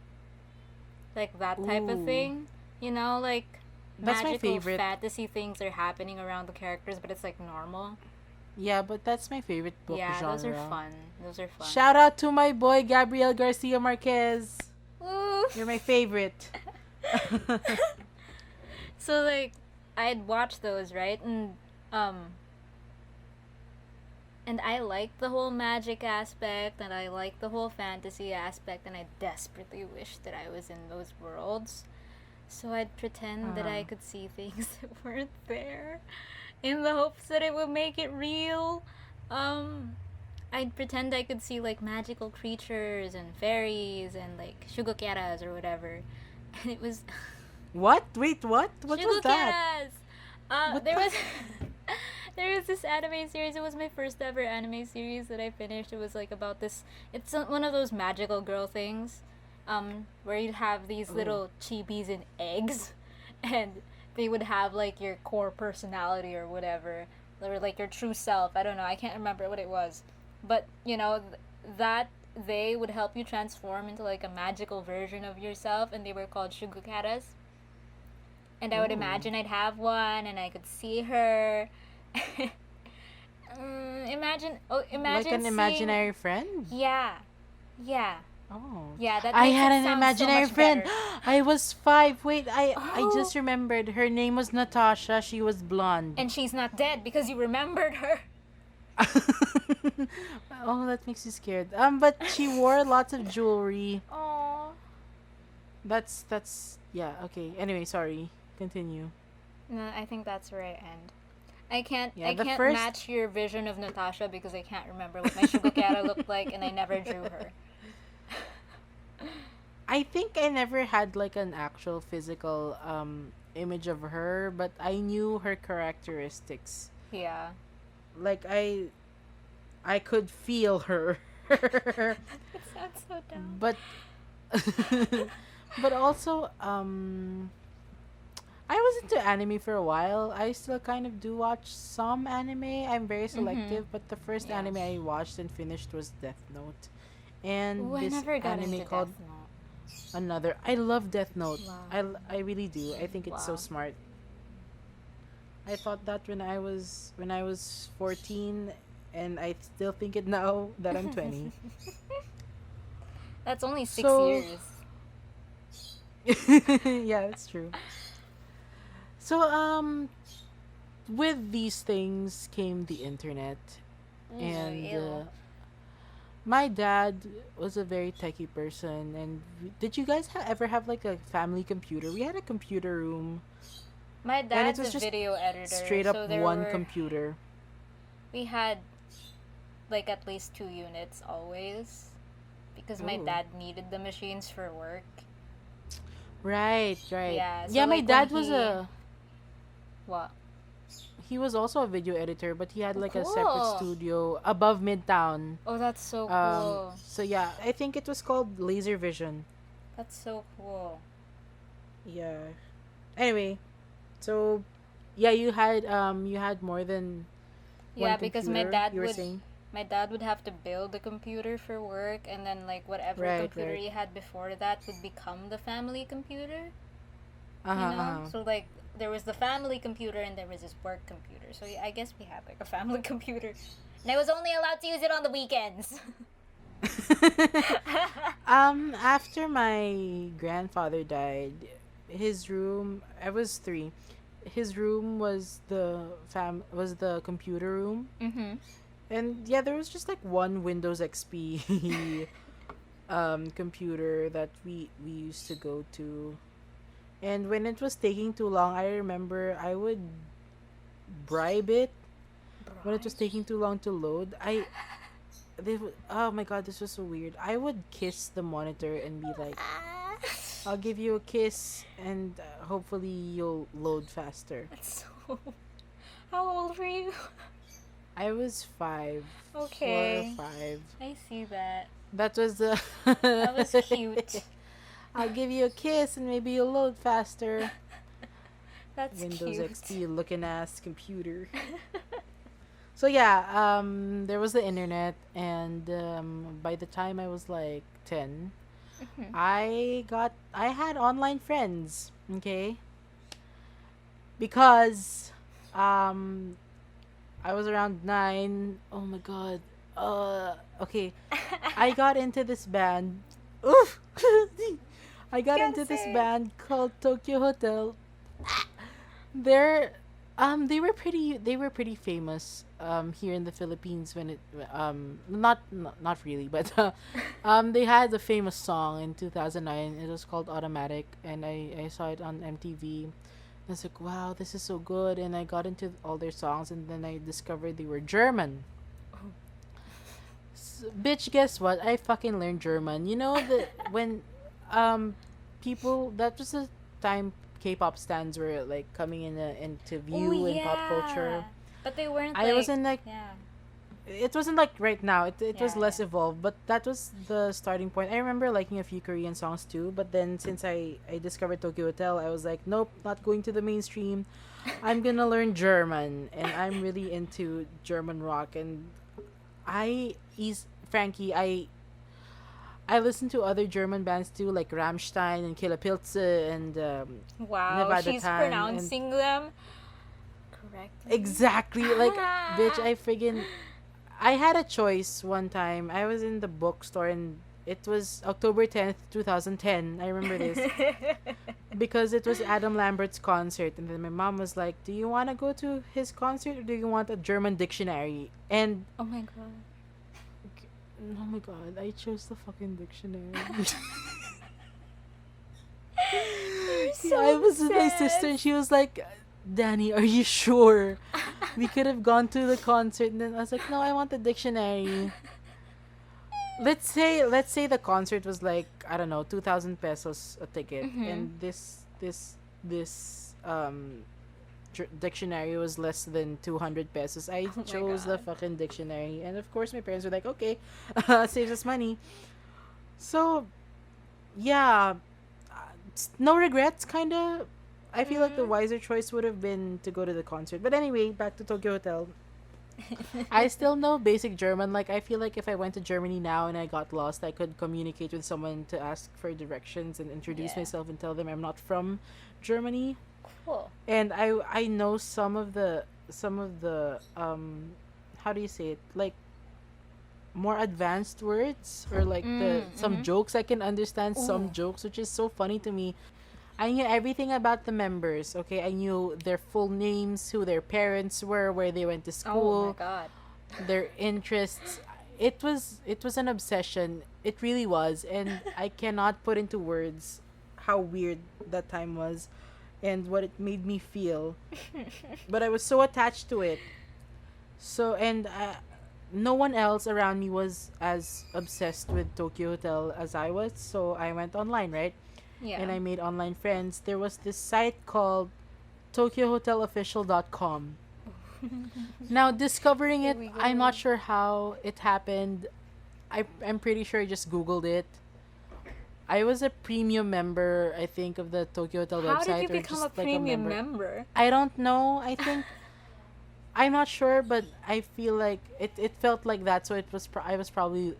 like that type of Ooh, thing. Like that's my magical favorite. fantasy things are happening around the characters, but it's like normal. Yeah, but that's my favorite book Yeah, those are genre. fun. Those are fun. Shout out to my boy Gabriel Garcia Marquez. Woo! You're my favorite. So like, I'd watch those, right? Um, and I like the whole magic aspect, and I like the whole fantasy aspect, and I desperately wish that I was in those worlds. So I'd pretend that I Uh, could see things that weren't there, in the hopes that it would make it real. Um, I'd pretend I could see like magical creatures and fairies and like shugokeras or whatever, and it was what? Wait, what? What was that? shugokeras. What There the? was there was this anime series. It was my first ever anime series that I finished. It was like about this. It's one of those magical girl things, where you'd have these Oh. little chibis in eggs, and they would have like your core personality or whatever, or like your true self. I don't know. I can't remember what it was, but that they would help you transform into like a magical version of yourself, and they were called shugukaras. And I would Oh. imagine I'd have one, and I could see her. Like Imagine an seeing. imaginary friend? Yeah, yeah, Oh. yeah. That I makes had it an sound so imaginary much friend. better. I was 5. Wait, I Oh, just remembered. Her name was Natasha. She was blonde. and she's not dead because you remembered her. Oh, that makes you scared. But she wore lots of jewelry. Oh. That's yeah, okay. Anyway, sorry. Continue. No, I think that's where I end. I can't. Yeah, I the can't first match your vision of Natasha because I can't remember what my Shugokara looked like, and I never drew her. I think I never had like an actual physical image of her, but I knew her characteristics. Yeah. Like I could feel her. It sounds so dumb. But but also I was into anime for a while. I still kind of do watch some anime. I'm very Mhm. selective, but the first Yeah. anime I watched and finished was Death Note. And Ooh, I this never got anime into called Death Note. Another. I love Death Note. Wow. I really do. I think it's so Wow. smart. I thought that when I was 14, and I still think it now that I'm 20. That's only six So years. yeah, that's true. So with these things came the internet, and Ew. my dad was a very techie person. And did you guys ever have like a family computer? We had a computer room, My and it dad's was a just video editor, straight up so one computer. we had like at least 2 units always because my Oh, dad needed the machines for work. right, right. Yeah, so Yeah, my like when dad was he a what? he was also a video editor, but he had Oh, like a separate cool. studio above Midtown. Oh, that's so cool. So yeah, I think it was called Laser Vision. That's so cool. Yeah. Anyway, so yeah, you had more than one Yeah, because computer. You were saying my dad would have to build a computer for work, and then like whatever right, computer right. he had before that would become the family computer. Uh-huh, you know? uh-huh. So, like, there was the family computer and there was this work computer. So, I guess we had, like, a family computer. And I was only allowed to use it on the weekends. After my grandfather died, his room, I was 3. His room was the computer room. Mm-hmm. And yeah, there was just like one Windows XP computer that we used to go to. And when it was taking too long, I remember I would bribe it when it was taking too long to load. Oh my god, this was so weird. I would kiss the monitor and be like, I'll give you a kiss and hopefully you'll load faster. So, how old were you? I was 5. Okay. 4 or 5. I see that. That was the. That was cute. I'll give you a kiss and maybe you'll load faster. That's Windows cute. XP looking ass computer. So yeah, there was the internet, and by the time I was like 10, Mhm. I had online friends, okay? Because I was around 9. Oh my god. Okay. I got into this band. Oof. I got Gotta into this say it. band called Tokyo Hotel. They're they were pretty famous here in the Philippines when it not really, but they had a famous song in 2009. It was called Automatic, and I saw it on MTV. I was like, wow, this is so good, and I got into all their songs, and then I discovered they were German. Bitch, guess what? I fucking learned German. You know the when people that was the time K-pop stands were like coming into view Oh, in pop culture. But they weren't I wasn't like yeah. it wasn't like right now. It was Yeah, less yeah. evolved, but that was the starting point. I remember liking a few Korean songs too, but then since I discovered Tokyo Hotel, I was like, nope, not going to the mainstream. I'm gonna learn German, and I'm really into German rock. And Frankie, I listen to other German bands too, like Rammstein and Killer Pilze and Wow, Nevada she's Tan. pronouncing them correctly. Exactly, like bitch, I had a choice one time. I was in the bookstore and it was October 10th, 2010. I remember this because it was Adam Lambert's concert, and then my mom was like, "Do you want to go to his concert or do you want a German dictionary?" And Oh my god. oh my god, I chose the fucking dictionary. You're so I was with my sister and she was like, Danny, are you sure? We could have gone to the concert. And then I was like, no, I want the dictionary. Let's say the concert was like, I don't know, 2,000 pesos a ticket. Mhm. And this dictionary was less than 200 pesos. I Oh my chose the God. fucking dictionary. And of course my parents were like, okay, saves us money. So yeah, no regrets, kind of. I feel like the Mm. wiser choice would have been to go to the concert. But anyway, back to Tokyo Hotel. I still know basic German. Like, I feel like if I went to Germany now and I got lost, I could communicate with someone to ask for directions and introduce Yeah. myself and tell them I'm not from Germany. Cool. And I know some of the how do you say it? Like more advanced words, or like the some Mhm. jokes I can understand some Ooh. jokes, which is so funny to me. I knew everything about the members, okay? I knew their full names, who their parents were, where they went to Oh my school, god. their interests. It was an obsession. It really was, and I cannot put into words how weird that time was and what it made me feel. But I was so attached to it. So and no one else around me was as obsessed with Tokyo Hotel as I was, so I went online, right? Yeah. And I made online friends. There was this site called TokyoHotelOfficial.com. Now, discovering Here it, we I'm go. not sure how it happened. I'm pretty sure I just Googled it. I was a premium member, I think, of the Tokyo Hotel How website. did you or become just a like premium member? I don't know. I think I'm not sure, but I feel like it felt like that. So I was probably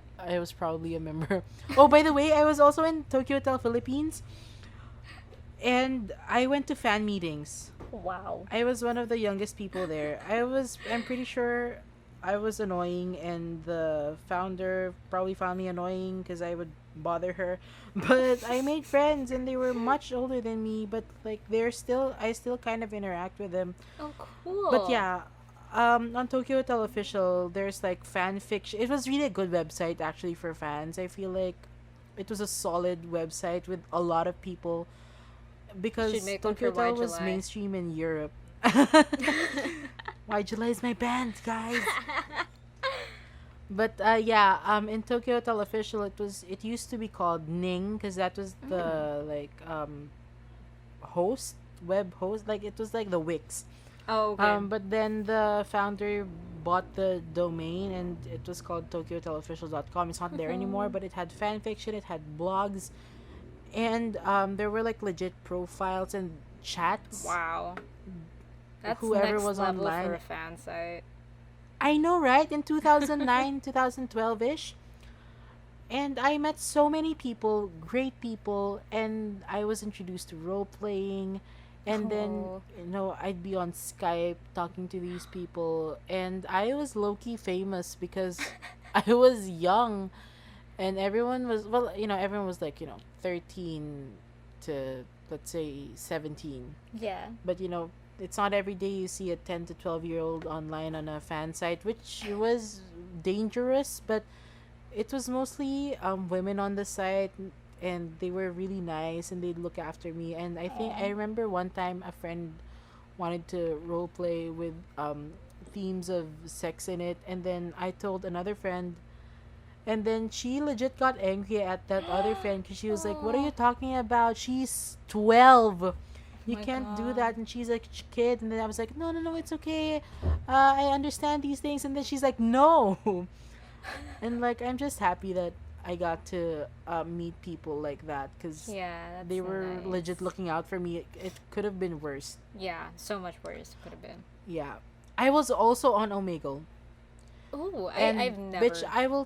a member. Oh, by the way, I was also in Tokyo Hotel Philippines. And I went to fan meetings. Wow. I was one of the youngest people there. I'm pretty sure I was annoying, and the founder probably found me annoying because I would bother her. But I made friends, and they were much older than me, but like I still kind of interact with them. Oh, But cool. yeah, on Tokyo Hotel Official, there's like fan fiction. It was really a good website actually for fans. I feel like it was a solid website with a lot of people Should because make one Tokyo for Why Hotel was July. mainstream in Europe. Why July is my band, guys. But yeah, in Tokyo Hotel Official, it used to be called Ning because that was Mm. the like host web host, like it was like the Wix. Oh, okay. But then the founder bought the domain, and it was called TokyoHotelOfficial.com. It's not there anymore, but it had fan fiction, it had blogs, and there were like legit profiles and chats. Wow. That's Whoever next was level for online. a fan site. I know, right? In 2009, 2012 ish. And I met so many people, great people, and I was introduced to role playing. And then, Oh. I'd be on Skype talking to these people. And I was low key famous because I was young. And everyone was like, 13 to, let's say, 17. Yeah. But, it's not every day you see a 10 to 12-year-old online on a fan site, which was dangerous, but it was mostly women on the site, and they were really nice, and they'd look after me. And I Aw. remember one time a friend wanted to role play with themes of sex in it, and then I told another friend, and then she legit got angry at that other friend because she was like, "What are Oh. you talking about? She's 12. Oh You my can't do god. that." And she's like, "Kid." And then I was like, "No, no, no, it's okay. I understand these things." And then she's like, "No." And like, I'm just happy that I got to meet people like that because Yeah, they that's were legit nice. looking out for me. It could have been worse. Yeah, so much worse could have been. Yeah. I was also on Omegle. Ooh, And I've bitch, never.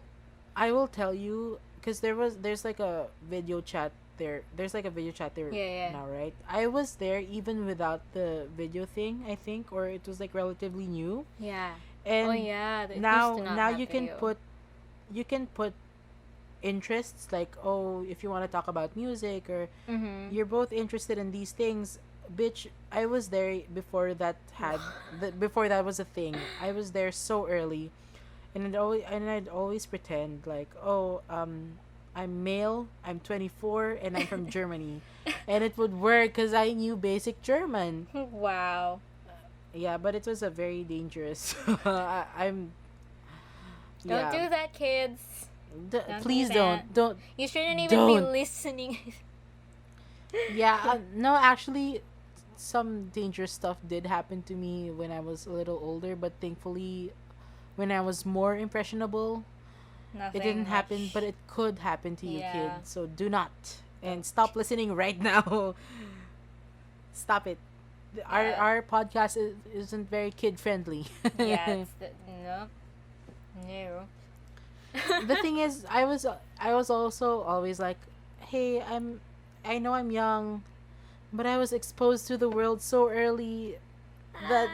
I will tell you because there's like a video chat there. There's like a video chat there Yeah, yeah. now, right? I was there even without the video thing, I think, or it was like relatively new. Yeah. Oh And yeah, it used to now not now have video. you can put interests like, oh, if you want to talk about music, or Mm-hmm. you're both interested in these things. Bitch, I was there before that was a thing. I was there so early, and I'd always pretend like, oh, I'm male, I'm 24, and I'm from Germany, and it would work because I knew basic German. Wow. Yeah, but it was a very dangerous. I'm Don't yeah. do that, kids. Don't do Please that. don't You shouldn't even be don't. listening. Yeah, no, actually, some dangerous stuff did happen to me when I was a little older, but thankfully, when I was more impressionable, it didn't Nothing happen, but much. it could happen to you, Yeah. kids. So do not. And Don't. stop listening right now. Stop it. Our Yeah. our podcast isn't very kid friendly. Yeah, it's the no. No. The thing is, I was also always like, hey, I know I'm young, but I was exposed to the world so early that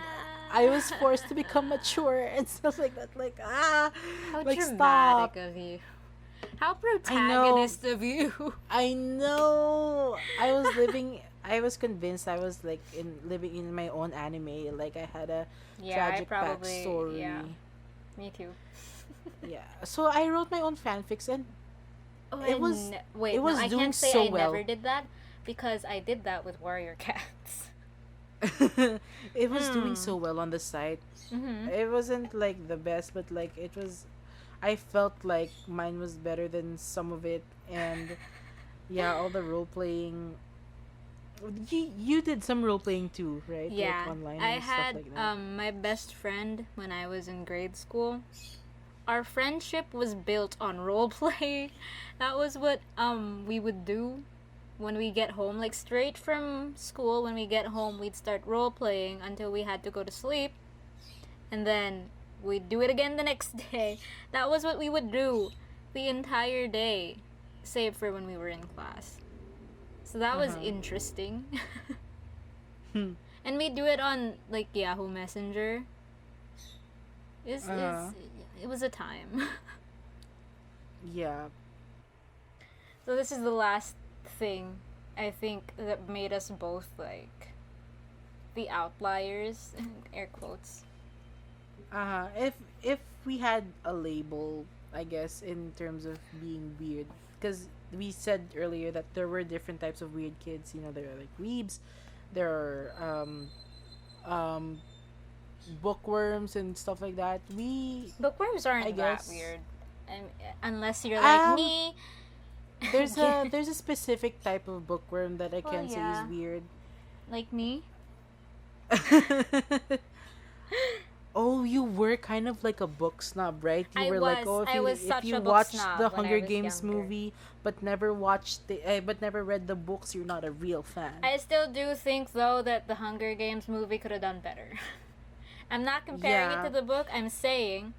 I was forced to become mature and stuff like that. Like, How like, dramatic stop. of you. How I know, protagonist of you. I know. I was convinced I was like living in my own anime. Like, I had a Yeah, I tragic probably, yeah. backstory. Me too. Yeah. So I wrote my own fanfics, and Oh, it was wait, it no, was I doing can't say so I well. never did that because I did that with Warrior Cats. It was doing Hmm. so well on the site. Mm-hmm. It wasn't like the best, but like it was. I felt like mine was better than some of it, and yeah, all the role playing. You did some role playing too, right? Like Yeah, online I and stuff had like that. my best friend when I was in grade school. Our friendship was built on role play. That was what we would do when we get home, like straight from school. When we get home, we'd start role playing until we had to go to sleep, and then we'd do it again the next day. That was what we would do the entire day, save for when we were in class. So that was Uh-huh. interesting. And we do it on like Yahoo Messenger. Uh-huh. It was a time. Yeah. So this is the last thing I think that made us both like the outliers, air quotes. If we had a label, I guess, in terms of being weird, because we said earlier that there were different types of weird kids. You know, there are like weebs, there are um bookworms and stuff like that. Bookworms I aren't that guess, weird, unless you're like um me. there's a specific type of bookworm that I Well, can say is yeah, weird. like me. Oh, you were kind of like a book snob, right? You I were like, was oh, I was if such you a book watched snob the when I Hunger was Games younger. movie but never read the books, you're not a real fan. I still do think though that the Hunger Games movie could have done better. I'm not comparing it to Yeah. the book. I'm saying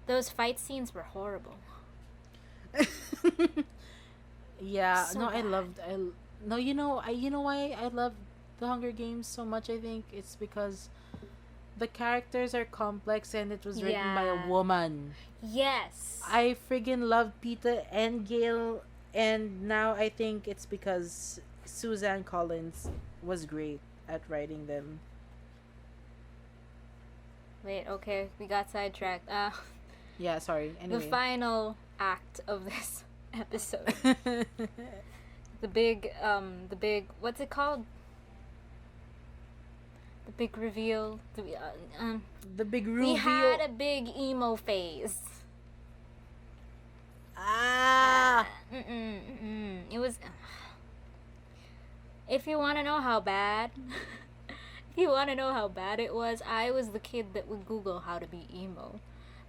those fight scenes were horrible. Yeah, So no, I bad. loved I no, you know why I love the Hunger Games so much. I think it's because the characters are complex and it was written by a Yeah. woman. Yes. I friggin' love Pita and Gail, and now I think it's because Suzanne Collins was great at writing them. Wait, okay, we got sidetracked. Yeah, sorry. The Anyway. final act of this episode. The big, what's it called? The big reveal. The big We had reveal. a big emo phase. Ah! It was. If you want to know how bad, if you want to know how bad it was, I was the kid that would Google how to be emo,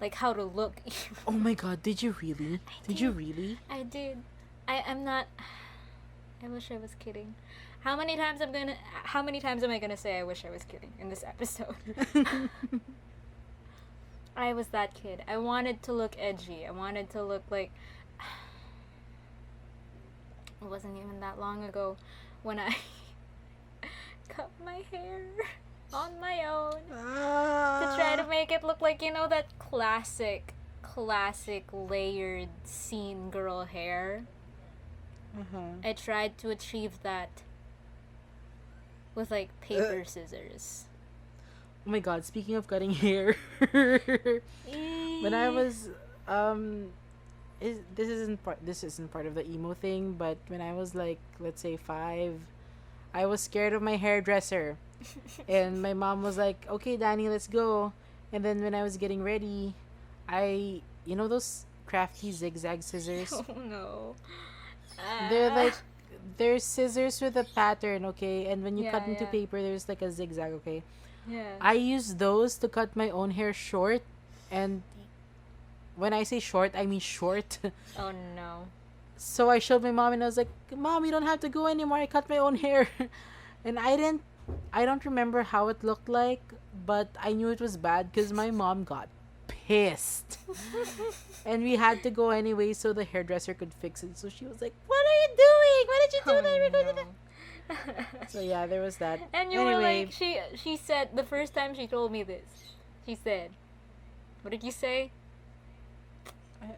like how to look emo. Oh my god, did you really? Did you did. really? I did. I'm not. I wish I was kidding. How many times am I gonna say I wish I was kidding in this episode? I was that kid. I wanted to look edgy. I wanted to look like. It wasn't even that long ago when I cut my hair on my own to try to make it look like, that classic layered scene girl hair. Uh-huh. I tried to achieve that with like paper scissors. Oh my god, speaking of cutting hair. When I was this isn't part of the emo thing, but when I was like, let's say 5, I was scared of my hairdresser. And my mom was like, "Okay, Danny, let's go." And then when I was getting ready, those crafty zigzag scissors? Oh no. They're like they're scissors with a pattern, okay? And when you Yeah, cut into yeah. paper, there's like a zigzag, okay? Yeah. I use those to cut my own hair short, and when I say short, I mean short. Oh no. So I showed my mom and I was like, "Mom, you don't have to go anymore. I cut my own hair." And I don't remember how it looked like, but I knew it was bad because my mom got pissed. And we had to go anyway so the hairdresser could fix it. So she was like, "What are you doing? Why did you do Oh that? We're going to no. So yeah, there was that. And you were Anyway, like, she said the first time she told me this, she said, what did you say?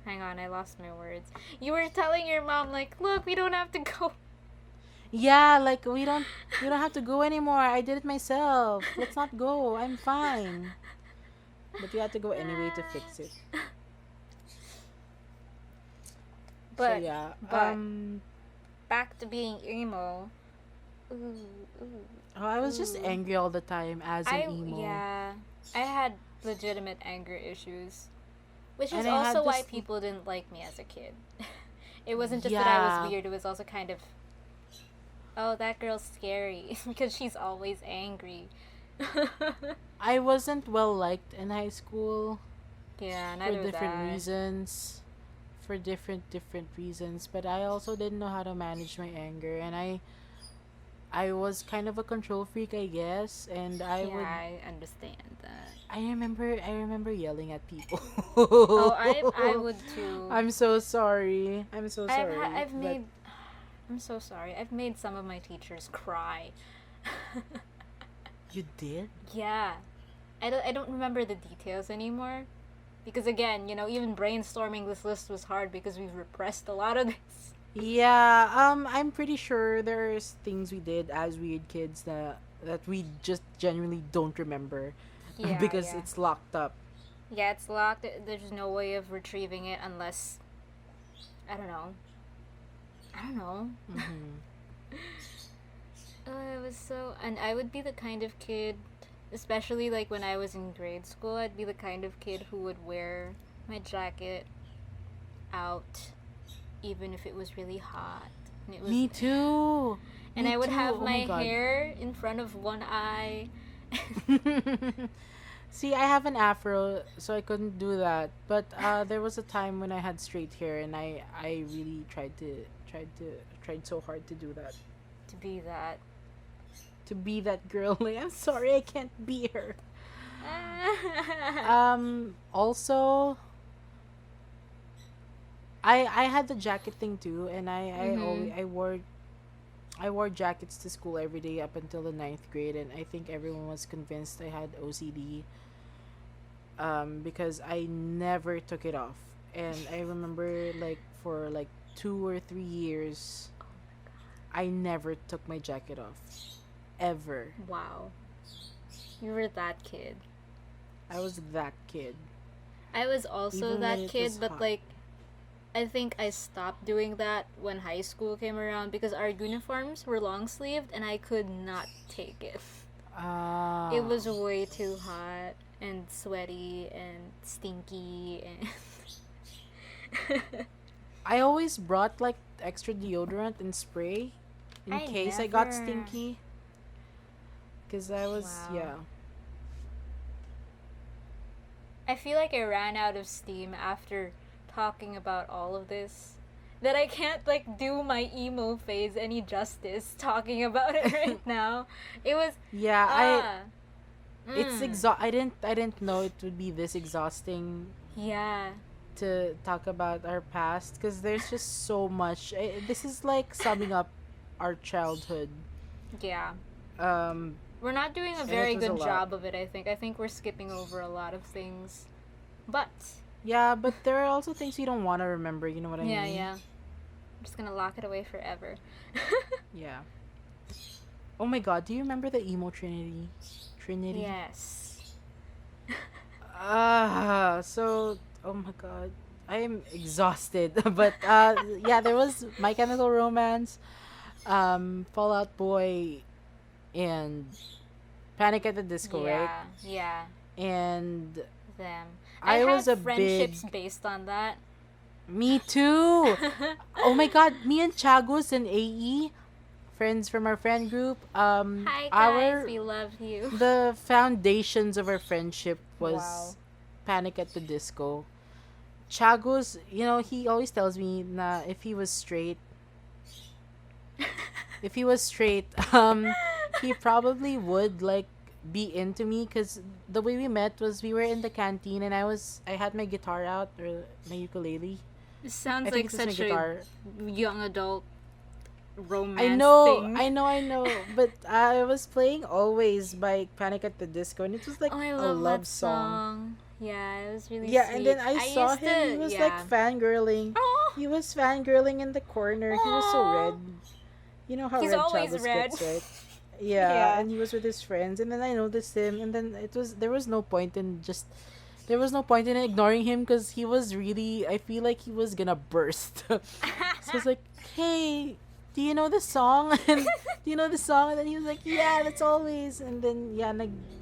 Hang on, I lost my words. You were telling your mom like, look, we don't have to go. yeah, like we don't have to go anymore. I did it myself. Let's not go. I'm fine. But we had to go anyway to fix it. So But yeah. but back to being emo. Ooh, ooh. Oh, I was just Ooh. angry all the time as an emo. Yeah, I had legitimate anger issues, which is And I had also why this- people didn't like me as a kid. It wasn't just that I Yeah. was weird. It was also kind of, oh, that girl's scary because she's always angry. I wasn't well liked in high school Yeah, for neither was different I. reasons. For different reasons, but I also didn't know how to manage my anger, and I was kind of a control freak, I guess, and Yeah, I understand that. I remember yelling at people. Oh, I would too. I'm so sorry. I'm so sorry. I've but made I'm so sorry. I've made some of my teachers cry. You did? Yeah. I don't remember the details anymore. Because again, even brainstorming this list was hard because we've repressed a lot of this. Yeah, I'm pretty sure there's things we did as weird kids that we just genuinely don't remember Yeah, because yeah. it's locked up. Yeah, it's locked. There's no way of retrieving it unless I don't know. I don't know. It was so, and I would be the kind of kid, especially like when I was in grade school, I'd be the kind of kid who would wear my jacket out even if it was really hot. And it was Me too. and Me I would too. have Oh my my god. hair in front of one eye. See, I have an afro, so I couldn't do that. But there was a time when I had straight hair, and I really tried so hard to do that. To be that. To be that girl. Like, I'm sorry, I can't be her. Also, I had the jacket thing too, and I wore jackets to school every day up until the ninth grade, and I think everyone was convinced I had OCD. Because I never took it off, and I remember like for like 2 or 3 years, I never took my jacket off, ever. Wow. You were that kid. I was that kid. I was also Even when that it kid, was but hot. like I think I stopped doing that when high school came around because our uniforms were long sleeved and I could not take it. Ah. It was way too hot and sweaty and stinky and I always brought like extra deodorant and spray in I case I got never. stinky. Cause I was Wow. yeah. I feel like I ran out of steam after talking about all of this. That I can't like do my emo phase any justice talking about it right now. It was Yeah, ah it's I didn't know it would be this exhausting yeah. to talk about our past because there's just so much. This is like summing up our childhood. Yeah. Um, We're not doing a and very it was a good lot. job of it, I think. I think we're skipping over a lot of things. But Yeah, but there are also things you don't want to remember. You know what I yeah, mean? yeah. I'm just gonna lock it away forever. Yeah. Oh my God, do you remember the emo Trinity? Trinity. Yes. So oh my God, I am exhausted. But yeah, there was My Chemical Romance, Fallout Boy, and Panic at the Disco, right? Yeah, yeah. And Them. I I was had a big. friendships based on that. Me too. Oh my God, me and Chagos and AE, friends from our friend group. Hi guys, Our we love you. the foundations of our friendship was Wow. Panic at the Disco. Chagos, he always tells me na if he was straight, he probably would like be into me because the way we met was we were in the canteen and I had my guitar out or my ukulele. It I sounds think like it's my such a guitar. young adult I romance know, thing. I know, but I was playing Always by Panic at the Disco, and it was like Oh, I a love love that song. song. Yeah, it was really Yeah, sweet. and then I saw used him, he to, was like yeah. fangirling. Oh, He was fangirling in the corner. He was so Aw. red. You know how He's red always Chagos red. gets, right? Yeah, Yeah. and he was with his friends, and then I noticed him, and then there was no point in there was no point in ignoring him because he was really, I feel like he was gonna burst. So I was like, hey, do you know the song? And do you know the song? And then he was like, yeah, that's Always. And then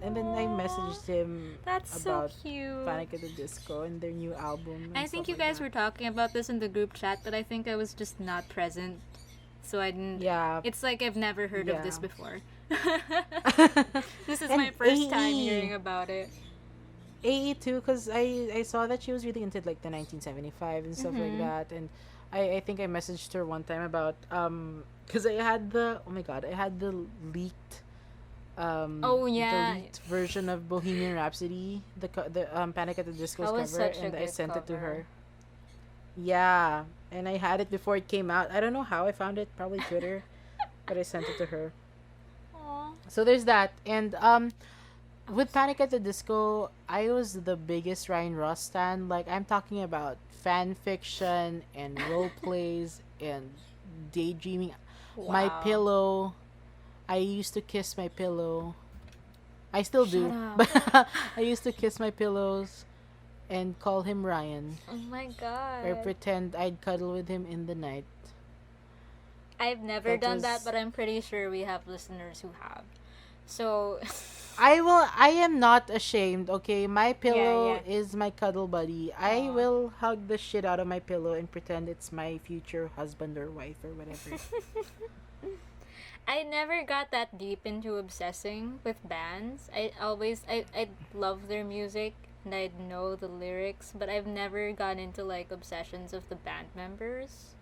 and then I messaged him That's so about cute. Panic at the Disco and their new album. And I think stuff you like guys that. were talking about this in the group chat, but I think I was just not present. So I didn't. Yeah. It's like I've never heard of this Yeah. before. This is And my first time AE. hearing about it. AE too, because I saw that she was really into like the 1975 and stuff like Mhm. that, and I think I messaged her one time about because I had the oh my god I had the leaked Oh, yeah. the leaked version of Bohemian Rhapsody, the Panic at the Disco's That was cover, such a and I good sent it to cover. her. Yeah, and I had it before it came out. I don't know how I found it, probably Twitter, but I sent it to her. Aw. So there's that. And with Panic at the Disco, I was the biggest Ryan Ross stan. Like, I'm talking about fan fiction and role plays and daydreaming. My Wow. pillow. I used to kiss my pillow. I still Shut do, up. but I used to kiss my pillows and call him Ryan Oh my or god. pretend I'd cuddle with him in the night. I've never That done that, was but I'm pretty sure we have listeners who have. So, I am not ashamed, okay? My yeah, pillow yeah. is my cuddle buddy. I Aw. will hug the shit out of my pillow and pretend it's my future husband or wife or whatever. I never got that deep into obsessing with bands. I love their music and I know the lyrics, but I've never gone into like obsessions of the band members.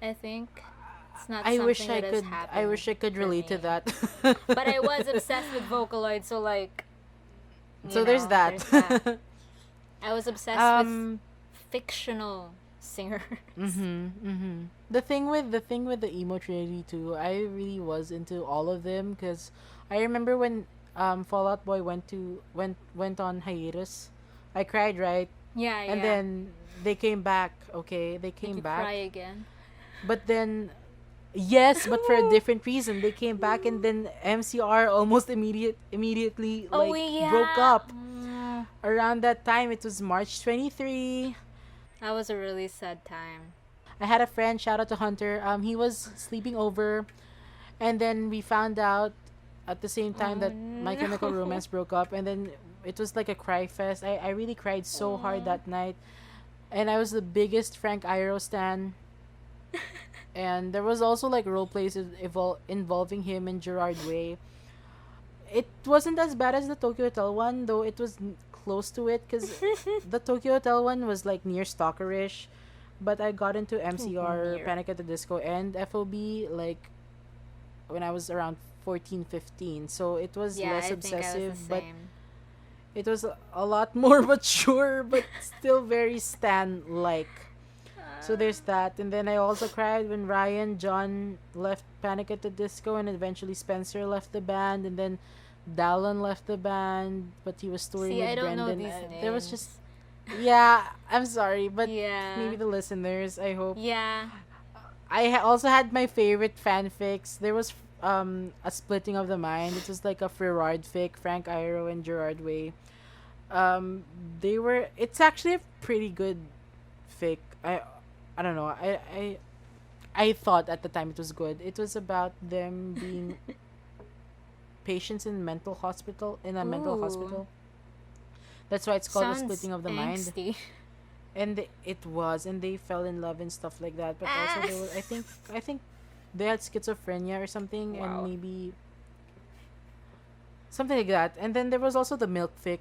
I think it's not I wish something I that has could I happened wish I could for relate to me. that. But I was obsessed with Vocaloid, so like, So there's that. there's that. I was obsessed with um fictional singers. the thing with the emo trinity too, I really was into all of them because I remember when Fallout Boy went on hiatus. I cried, right? Yeah, And yeah. then they came back, okay? They Did came you cry back. again? But then yes, but for a different reason. They came back and then MCR almost immediately Oh like broke yeah. up. Around that time it was March 23. That was a really sad time. I had a friend, shout out to Hunter. He was sleeping over, and then we found out at the same time Oh that My Chemical no. Romance broke up, and then it was like a cry fest. I really cried so hard Aw. that night, and I was the biggest Frank Iroh stan. And there was also like role plays involving him and Gerard Way. It wasn't as bad as the Tokyo Hotel one, though it was close to it because the Tokyo Hotel one was like near stalkerish. But I got into MCR, Near. Panic at the Disco, and FOB like when I was around 14, 15. So it was Yeah, less I think I was the obsessive, but same. it was a lot more mature, but still very Stan like. So there's that. And then I also cried when Ryan John left Panic at the Disco, and eventually Spencer left the band, and then Dallon left the band, but he was touring See, I with don't know Brendan. these There was just names. yeah, I'm sorry, but Yeah. maybe the listeners, I hope. Yeah. Also had my favorite fanfics. There was a splitting of the mind. It was like a Ferrard fic, Frank Iroh and Gerard Way. Um they were it's actually a pretty good fic. I don't know. I thought at the time it was good. It was about them being patients in a mental Ooh. hospital. That's why it's called the Sounds splitting of the mind. angsty. And they fell in love and stuff like that. But also Ah. they were I think they had schizophrenia or something, and Wow. maybe something like that. And then there was also the milk fic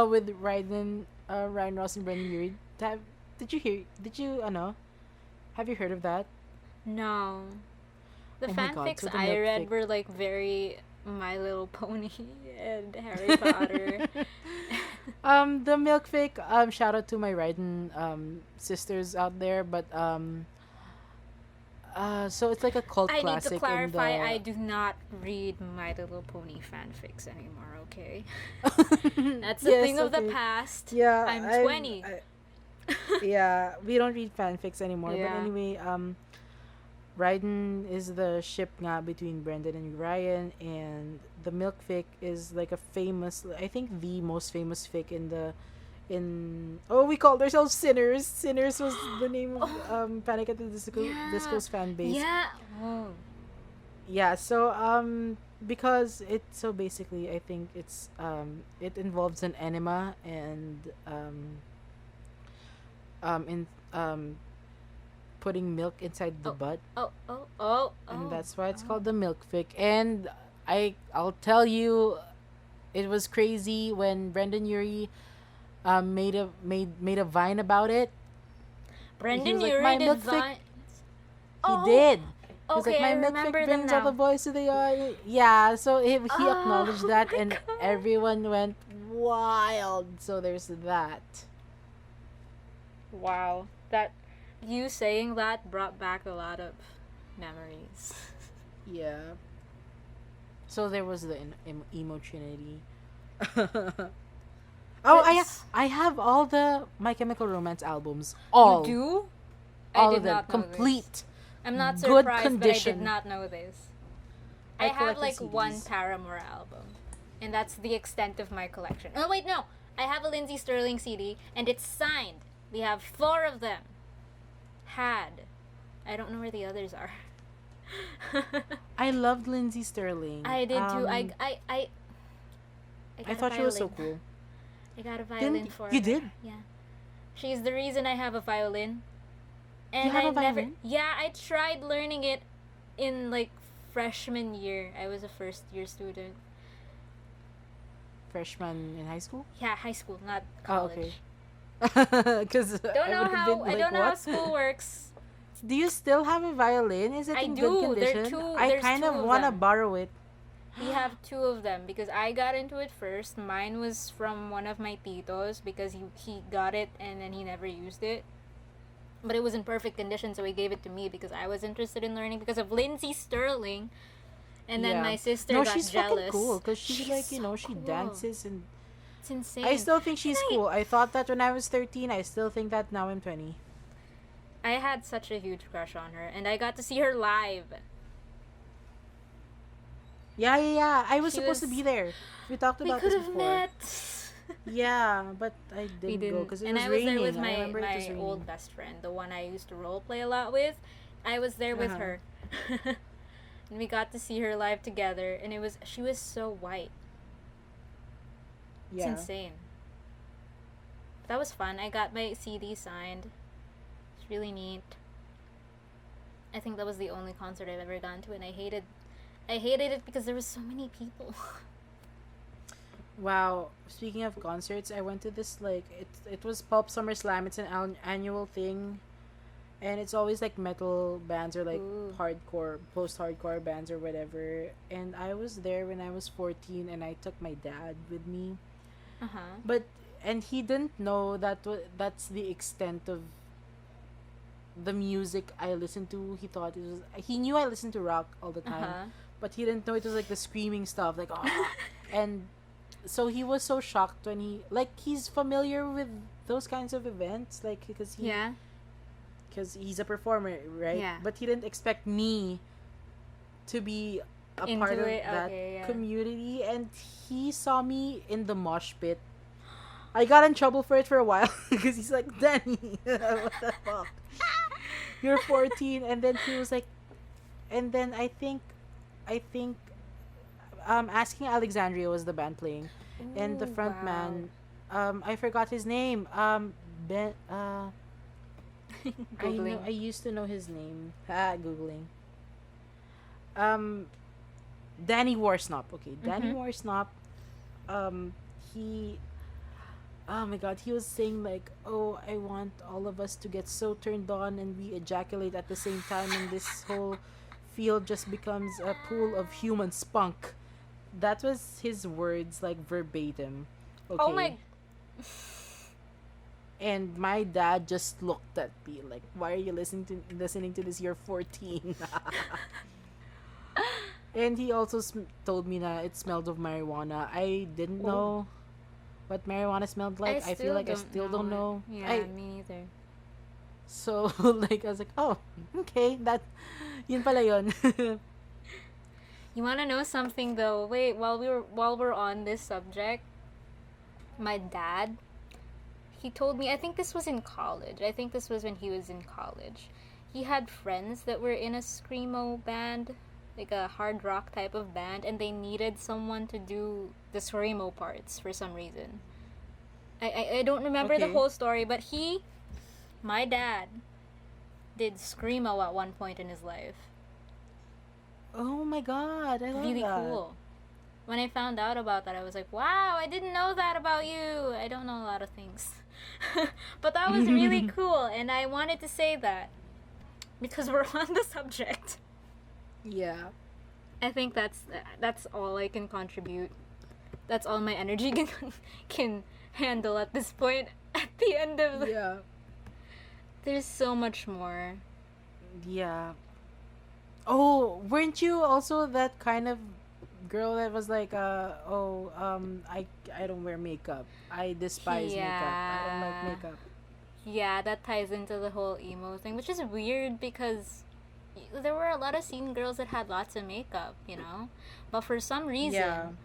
with Ryan Ross and Brendan Urie. Did you hear? Did you know? Have you heard of that? No. The Oh my god! So fanfics the I milk fic. read were like very My Little Pony and Harry Potter. The milk fic. Shout out to my Raiden sisters out there, but so it's like a cult I need to classic in clarify, I the. do not read My Little Pony fanfics anymore, okay? That's a Yes, thing of the okay. past. Yeah, I'm 20. yeah, we don't read fanfics anymore. But Yeah. anyway, Raiden is the ship nga between Brendan and Ryan, and the milk fic is like a famous, I think the most famous fic we called ourselves Sinners. Sinners was the name of Oh, Panic at the yeah. Disco's fan base. Yeah. Oh. Yeah, so because so basically I think it involves an enema and in putting milk inside the Oh. butt, Oh. Oh. Oh. and Oh. that's why it's Oh. called the milk fic. And I'll tell you, it was crazy when Brendan Urie made a vine about it. He Brendan was like, Urie my did milk fic. Vine. He Oh. did. He was like, Okay, my I milk remember fic them brings all the now. boys to the yard. Yeah, so he acknowledged Oh that, my and god. everyone went wild. So there's that. Wow. That you saying that brought back a lot of memories. Yeah. So there was the emo trinity. Oh, That's I have all the My Chemical Romance albums. you All. do? I All did of them. not know this. Complete. I'm not Good surprised, but I did condition. not know this. I I have collected like one CDs. Paramore album, and that's the extent of my collection. Oh wait, no, I have a Lindsay Sterling CD, and it's signed. We have 4 of them. Had. I don't know where the others are. I loved Lindsay Sterling. I did too. I I got a thought she was so violin. cool. I got a violin Didn't for you her. did? Yeah. She's the reason I have a violin. And You have I a violin? yeah, I tried learning it in like freshman year. I was a first year student. Freshman in high school? Yeah, high school, not Oh, okay. college. Because Don't I know would have how been I like, don't know how what? school works. Do you still have a violin? Is it I in do. good There are condition? two- I there's kind two of of want to them. borrow it. We have 2 of them because I got into it first. Mine was from one of my titos because he got it and then he never used it. But it was in perfect condition, so he gave it to me because I was interested in learning because of Lindsay Sterling. And then Yeah. my sister No, got she's jealous. fucking cool because she's She's like, you know, so she cool. dances and It's insane. I still think she's And cool. I thought that when I was 13. I still think that now I'm 20. I had such a huge crush on her, and I got to see her live. Yeah. I was She supposed to was- be there. We talked We about could this have before. met. Yeah, but I We didn't go didn't. because it And was I was raining. there with I my, remember it was my raining. old best friend, the one I used to role play a lot with. I was there with Uh-huh. her. And we got to see her live together, and she was so white. It's Yeah. insane. That was fun. I got my CD signed. It's really neat. I think that was the only concert I've ever gone to, and I hated it because there was so many people. Wow. Speaking of concerts, I went to this like it was Pulp Summer Slam. It's an annual thing, and it's always like metal bands or like Ooh. hardcore, post-hardcore bands or whatever. And I was there when I was 14, and I took my dad with me. Uh-huh. But and he didn't know that's the extent of the music I listened to. He thought it was he knew I listened to rock all the time, Uh-huh. but he didn't know it was like the screaming stuff, like oh, and so he was so shocked when he's familiar with those kinds of events, like because Yeah. he's a performer, right? Yeah. But he didn't expect me to be a Into part of it, that okay, yeah. community, and he saw me in the mosh pit. I got in trouble for it for a while because he's like, Danny, what the fuck? You're 14, and then he was like, and then I think, Asking Alexandria was the band playing, and the Ooh, front wow. man, I forgot his name, Ben, Googling. I used to know his name. Googling. Um, Danny Warsnop. Okay, Danny Mhm. Warsnop. He. Oh my God, he was saying like, "Oh, I want all of us to get so turned on and we ejaculate at the same time, and this whole field just becomes a pool of human spunk." That was his words, like verbatim. Okay. Oh my. And my dad just looked at me like, "Why are you listening to this? You're 14." And he also told me that it smelled of marijuana. I didn't Oh. know what marijuana smelled like. I feel like I still don't know. Yeah, me neither. So like I was like, "Oh, okay, yun pala yun." You want to know something though? Wait, while we're on this subject, my dad, he told me, I think this was in college. I think this was when he was in college. He had friends that were in a screamo band, like a hard rock type of band, and they needed someone to do the screamo parts for some reason. I don't remember the Okay. whole story, but my dad, did screamo at one point in his life. Oh my God, I love Really that. cool. When I found out about that, I was like, wow, I didn't know that about you. I don't know a lot of things. But that was really cool, and I wanted to say that because we're on the subject. Yeah. I think that's all I can contribute. That's all my energy can handle at this point. At the end of the... Yeah. There's so much more. Yeah. Oh, weren't you also that kind of girl that was like, I don't wear makeup. I despise makeup. I don't like Yeah. makeup. Yeah, that ties into the whole emo thing, which is weird because there were a lot of scene girls that had lots of makeup, you know? But for some Yeah. reason,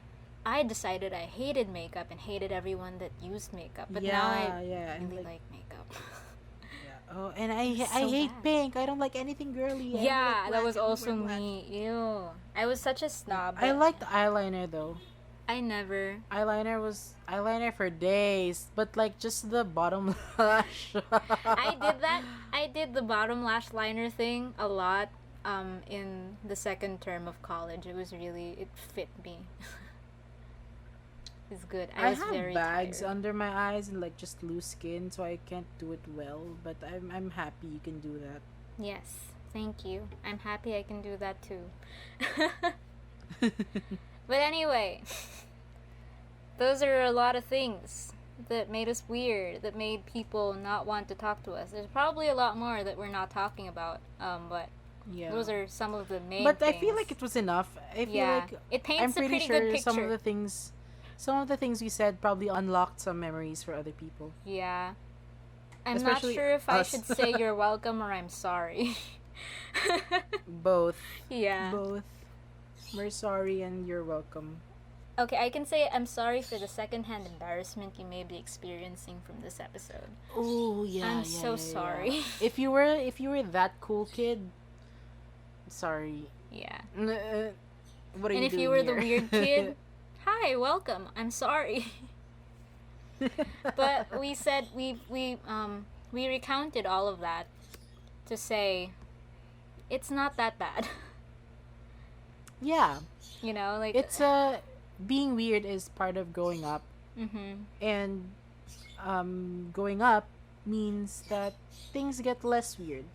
I decided I hated makeup and hated everyone that used makeup. But now I Yeah, yeah, and really like, like makeup. yeah. Oh, and It was I so hate bad. pink. I don't like anything girly. I only like Yeah, that black. was I only wear also black. me. Ew. I was such a Yeah, snob, I but liked eyeliner though. I never. Eyeliner was eyeliner for days, but like just the bottom lash. I did that. I did the bottom lash liner thing a lot in the second term of college. It fit me. It's good. I I was have very bags tired. under my eyes and like just loose skin, so I can't do it well. But I'm happy you can do Yes, thank you. I'm happy I can do that too. that. But anyway, those are a lot of things that made us weird, that made people not want to talk to us. There's probably a lot more that we're not talking about, but Yeah. those are some of the main But I things. feel like it was enough. I feel Yeah, like it I'm paints a pretty pretty good sure picture. some of the things we said probably unlocked some memories for other people, Yeah. I'm not especially sure if I us. should say you're welcome or I'm sorry. Both. Yeah. Both. We're sorry and you're welcome. Okay, I can say I'm sorry for the secondhand embarrassment you may be experiencing from this episode. Oh yeah, I'm yeah, so yeah, sorry. yeah. If you were that cool kid, sorry. Yeah. What are And you if you doing were the here? weird kid, hi, welcome. I'm sorry. But we said we recounted all of that to say it's not that bad. Yeah, You know, like it's being weird is part of growing up, mhm. and growing up means that things get less weird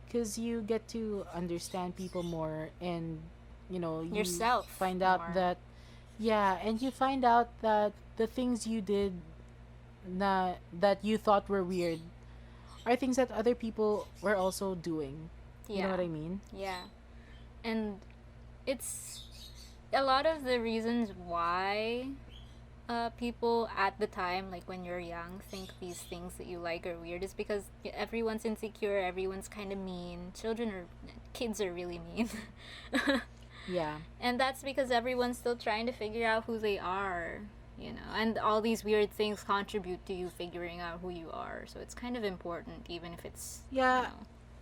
because you get to understand people more, and you Yourself find out more. that, yeah, and you find out that the things you did that you thought were weird are things that other people were also doing. You know Yeah. what I mean? Yeah. And it's a lot of the reasons why people at the time, like when you're young, think these things that you like are weird is because everyone's insecure, everyone's kind of mean. Kids are really mean. Yeah. And that's because everyone's still trying to figure out who they are, you know, and all these weird things contribute to you figuring out who you are. So it's kind of important, even if it's, you Yeah,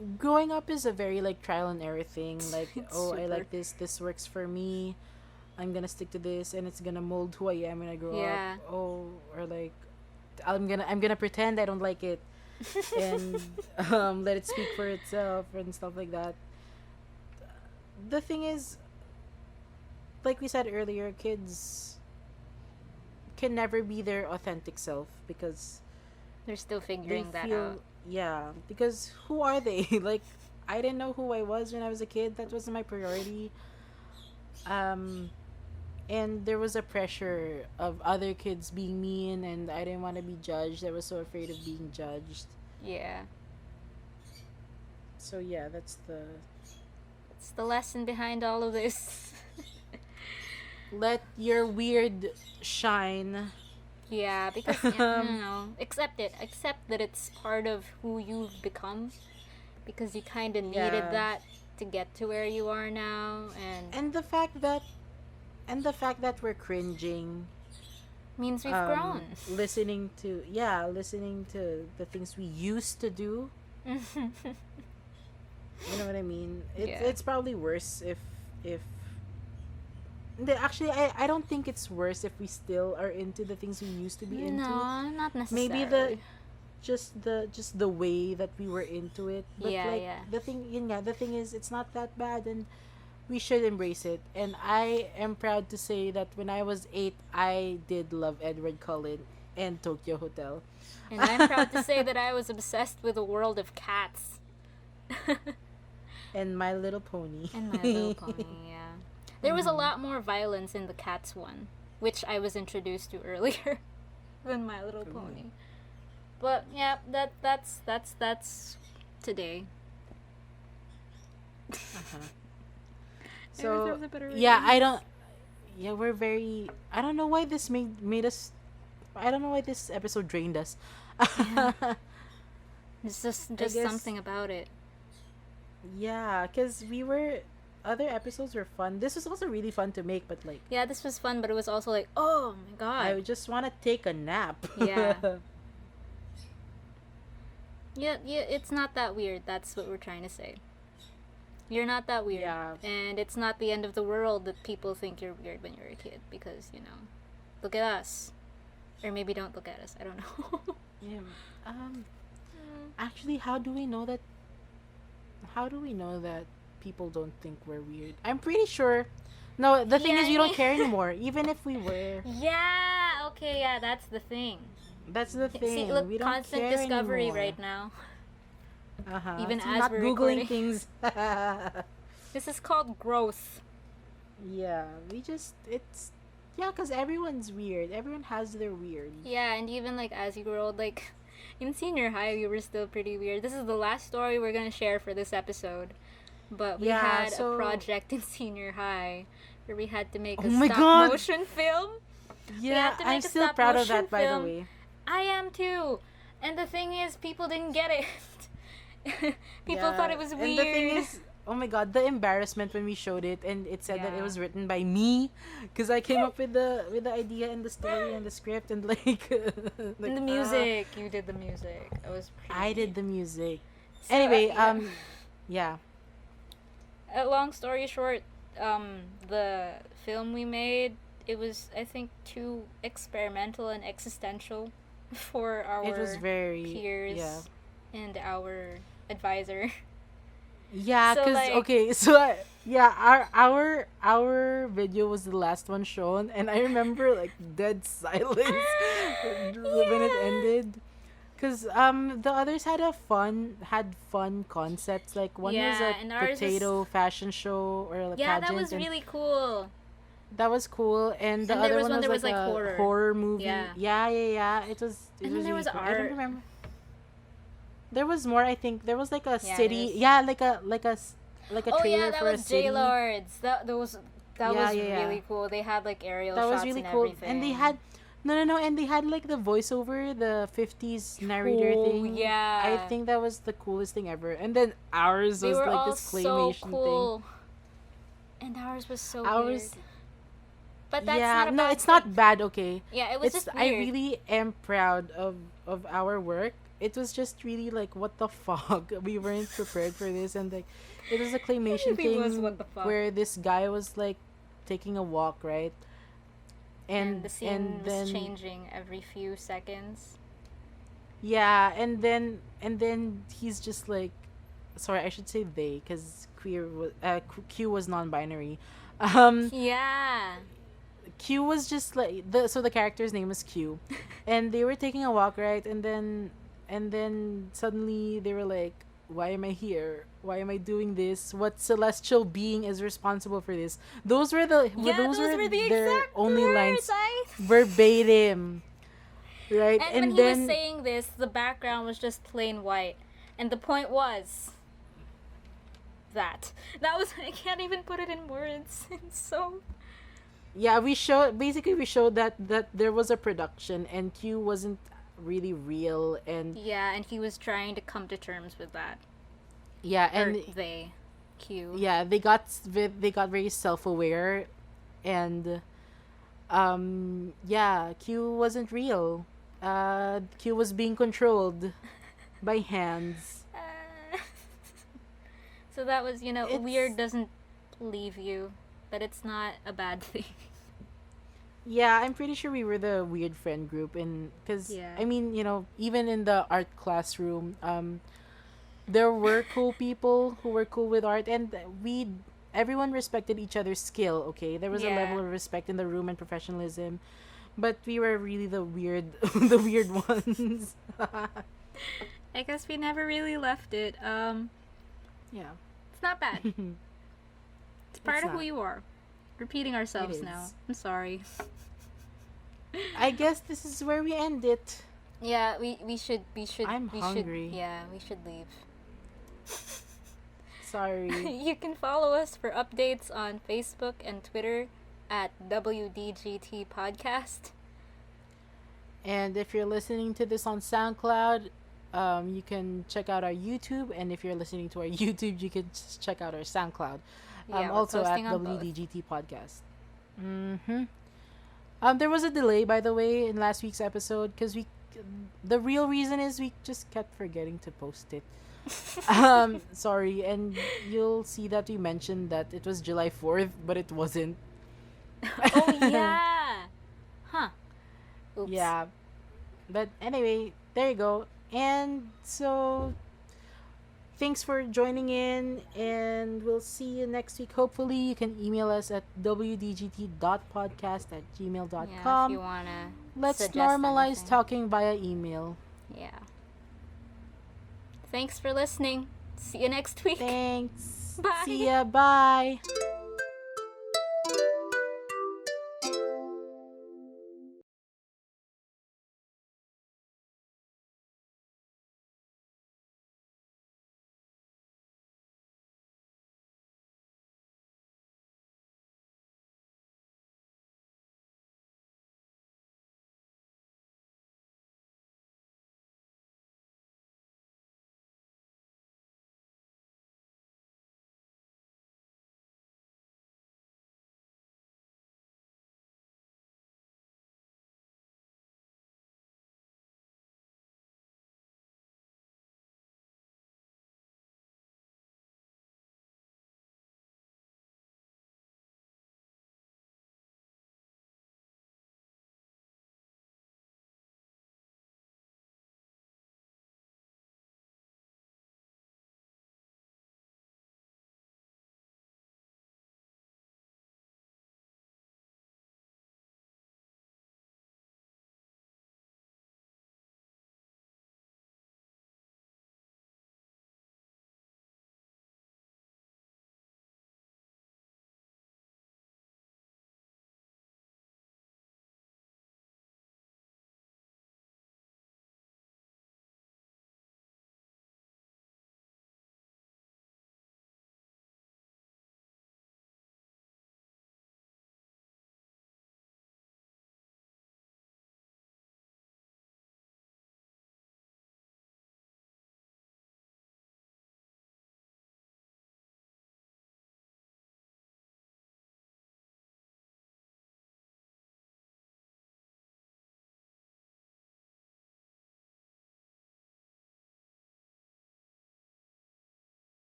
know, growing up is a very like trial and error thing. Like, it's oh, I super. like this works for me. I'm gonna stick to this, and it's gonna mold who I am when I grow up. Yeah. Oh, or like, I'm gonna pretend I don't like it, and let it speak for itself and stuff like that. The thing is, like we said earlier, kids can never be their authentic self because They're still they figuring that feel, out. yeah, because who are they? Like, I didn't know who I was when I was a kid. That wasn't my priority. Um, and there was a pressure of other kids being mean, and I didn't want to be judged. I was so afraid of being judged. Yeah. So yeah, that's the It's the lesson behind all of this. let your weird shine. Yeah, because I don't know. Accept it. Accept that it's part of who you've become. Because you kind of needed Yeah, that to get to where you are now, and and the fact that we're cringing, means we've grown. listening to the things we used to do. You know what I mean? Yeah. It's probably worse if actually I don't think it's worse if we still are into the things we used to be into. No, not Maybe the necessarily. just the way that we were into it, but Yeah, like yeah. the thing is it's not that bad, and we should embrace it. And I am proud to say that when I was 8, I did love Edward Cullen and Tokyo Hotel. And I'm proud to say that I was obsessed with a world of cats. And My Little Pony. And My Little Pony, yeah. There was a lot more violence in the cats one, which I was introduced to earlier than My Little Ooh. Pony. But yeah, that's today. Uh-huh. I wish there So was a better way to yeah, end I this. don't. Yeah, we're very. I don't know why this made us. I don't know why this episode drained us. Yeah, I it's just guess. something about it. Yeah, because we were. Other episodes were fun. This was also really fun to make, but like, Yeah, this was fun, but it was also like, oh my god. I just want to take a nap. Yeah. Yeah, it's not that weird. That's what we're trying to say. You're not that weird. Yeah. And it's not the end of the world that people think you're weird when you're a kid because, look at us. Or maybe don't look at us. I don't know. Yeah. Um. Actually, how do we know that? How do we know that people don't think we're weird? I'm pretty sure. No, the thing Yeah, is, we I don't mean- care anymore. Even if we were, Yeah, okay, yeah, that's the thing. that's the thing. See, look, We don't constant care discovery anymore. right now. Even See, as not we're googling recording. things. This is called growth. Yeah, we just it's yeah, cause everyone's weird. Everyone has their weird. Yeah, and even like as you grow old, like in senior high, we were still pretty weird. This is the last story we're gonna share for this episode. But we Yeah, had so- a project in senior high where we had to make Oh a my stop God! motion film. Yeah, to I'm make a still stop proud of motion that. By the film. way. I am too. And the thing is, people didn't get it. People thought it was weird. And the thing is, oh my god, the embarrassment when we showed it and it said that it Yeah. was written by me, because I came up with the idea and the story and the script and like, like And the music, you did the music. It was pretty. I did the music. So, Anyway, yeah. yeah, Long story short, the film we made, it was, I think, too experimental and existential for our it was very peers yeah. and our advisor. Yeah, So, cause like- okay, so yeah, our video was the last one shown, and I remember like dead silence when it ended, cause the others had fun concepts, like one was Yeah, and a ours was- potato fashion show or a Yeah, pageant, that was and really cool. that was cool, and the And there other was one one was that was, like like, a horror. movie. Yeah. Yeah. It was And then there really was cool. I art. don't remember. There was more. I think there was like a Yeah, city. there's- Yeah, like a Oh trailer yeah, that for a was city. J Lords. That was Yeah. really cool. They had like aerial That shots was really and cool. everything. And they had no, and they had like the voiceover, the 50s narrator Cool, thing. yeah. I think that was the coolest thing ever. And then ours They was were like all this so claymation cool. And ours was so Ours- weird. But that's yeah, not a no, bad it's thing. not bad, okay. Yeah, it was It's just I weird. really am proud of our work. It was just really like what the fuck. We weren't prepared for this, and like it was a claymation really thing was what the fuck. where this guy was like taking a walk, right? And the scene and then was changing every few seconds. yeah, and then he's just like, sorry, I should say they, because Q was non-binary. Yeah. Q was just like the character's name was Q, and they were taking a walk, right, and then suddenly they were like, why am I here? Why am I doing this? What celestial being is responsible for this? Those were the Those were the their exact only lines words. verbatim, right? And when then he was saying this, the background was just plain white. And the point was that was I can't even put it in words. It's so yeah, we showed that there was a production and Q wasn't really real, and yeah, and he was trying to come to terms with that. yeah, Or and they, Q. yeah, they got very self-aware, and yeah, Q wasn't real. Q was being controlled by hands. So that was, It's- weird doesn't leave you, but it's not a bad thing. Yeah, I'm pretty sure we were the weird friend group, and because Yeah. I mean, even in the art classroom, there were cool people who were cool with art, and everyone respected each other's skill. Okay, there was a Yeah. level of respect in the room and professionalism, but we were really the weird, the weird ones. I guess we never really left it. Yeah, It's not bad. It's part of not. who you are. Repeating ourselves now. is. I'm sorry. I guess this is where we end it. Yeah, we should I'm we should hungry. yeah, we should leave. Sorry. You can follow us for updates on Facebook and Twitter at WDGT Podcast. And if you're listening to this on SoundCloud, you can check out our YouTube. And if you're listening to our YouTube, you can just check out our SoundCloud. Yeah, we're Also at posting on both. WDGT Podcast. Mm-hmm. There was a delay, by the way, in last week's episode because the real reason is we just kept forgetting to post it. Sorry, and you'll see that we mentioned that it was July 4th, but it wasn't. Oh yeah. Huh. Oops. Yeah, but anyway, there you go. And so, thanks for joining in, and we'll see you next week. Hopefully, you can email us at wdgt.podcast@gmail.com. Yeah, if you wanna Let's suggest normalize anything. talking via email. Yeah. Thanks for listening. See you next week. Thanks. Bye. See ya. Bye.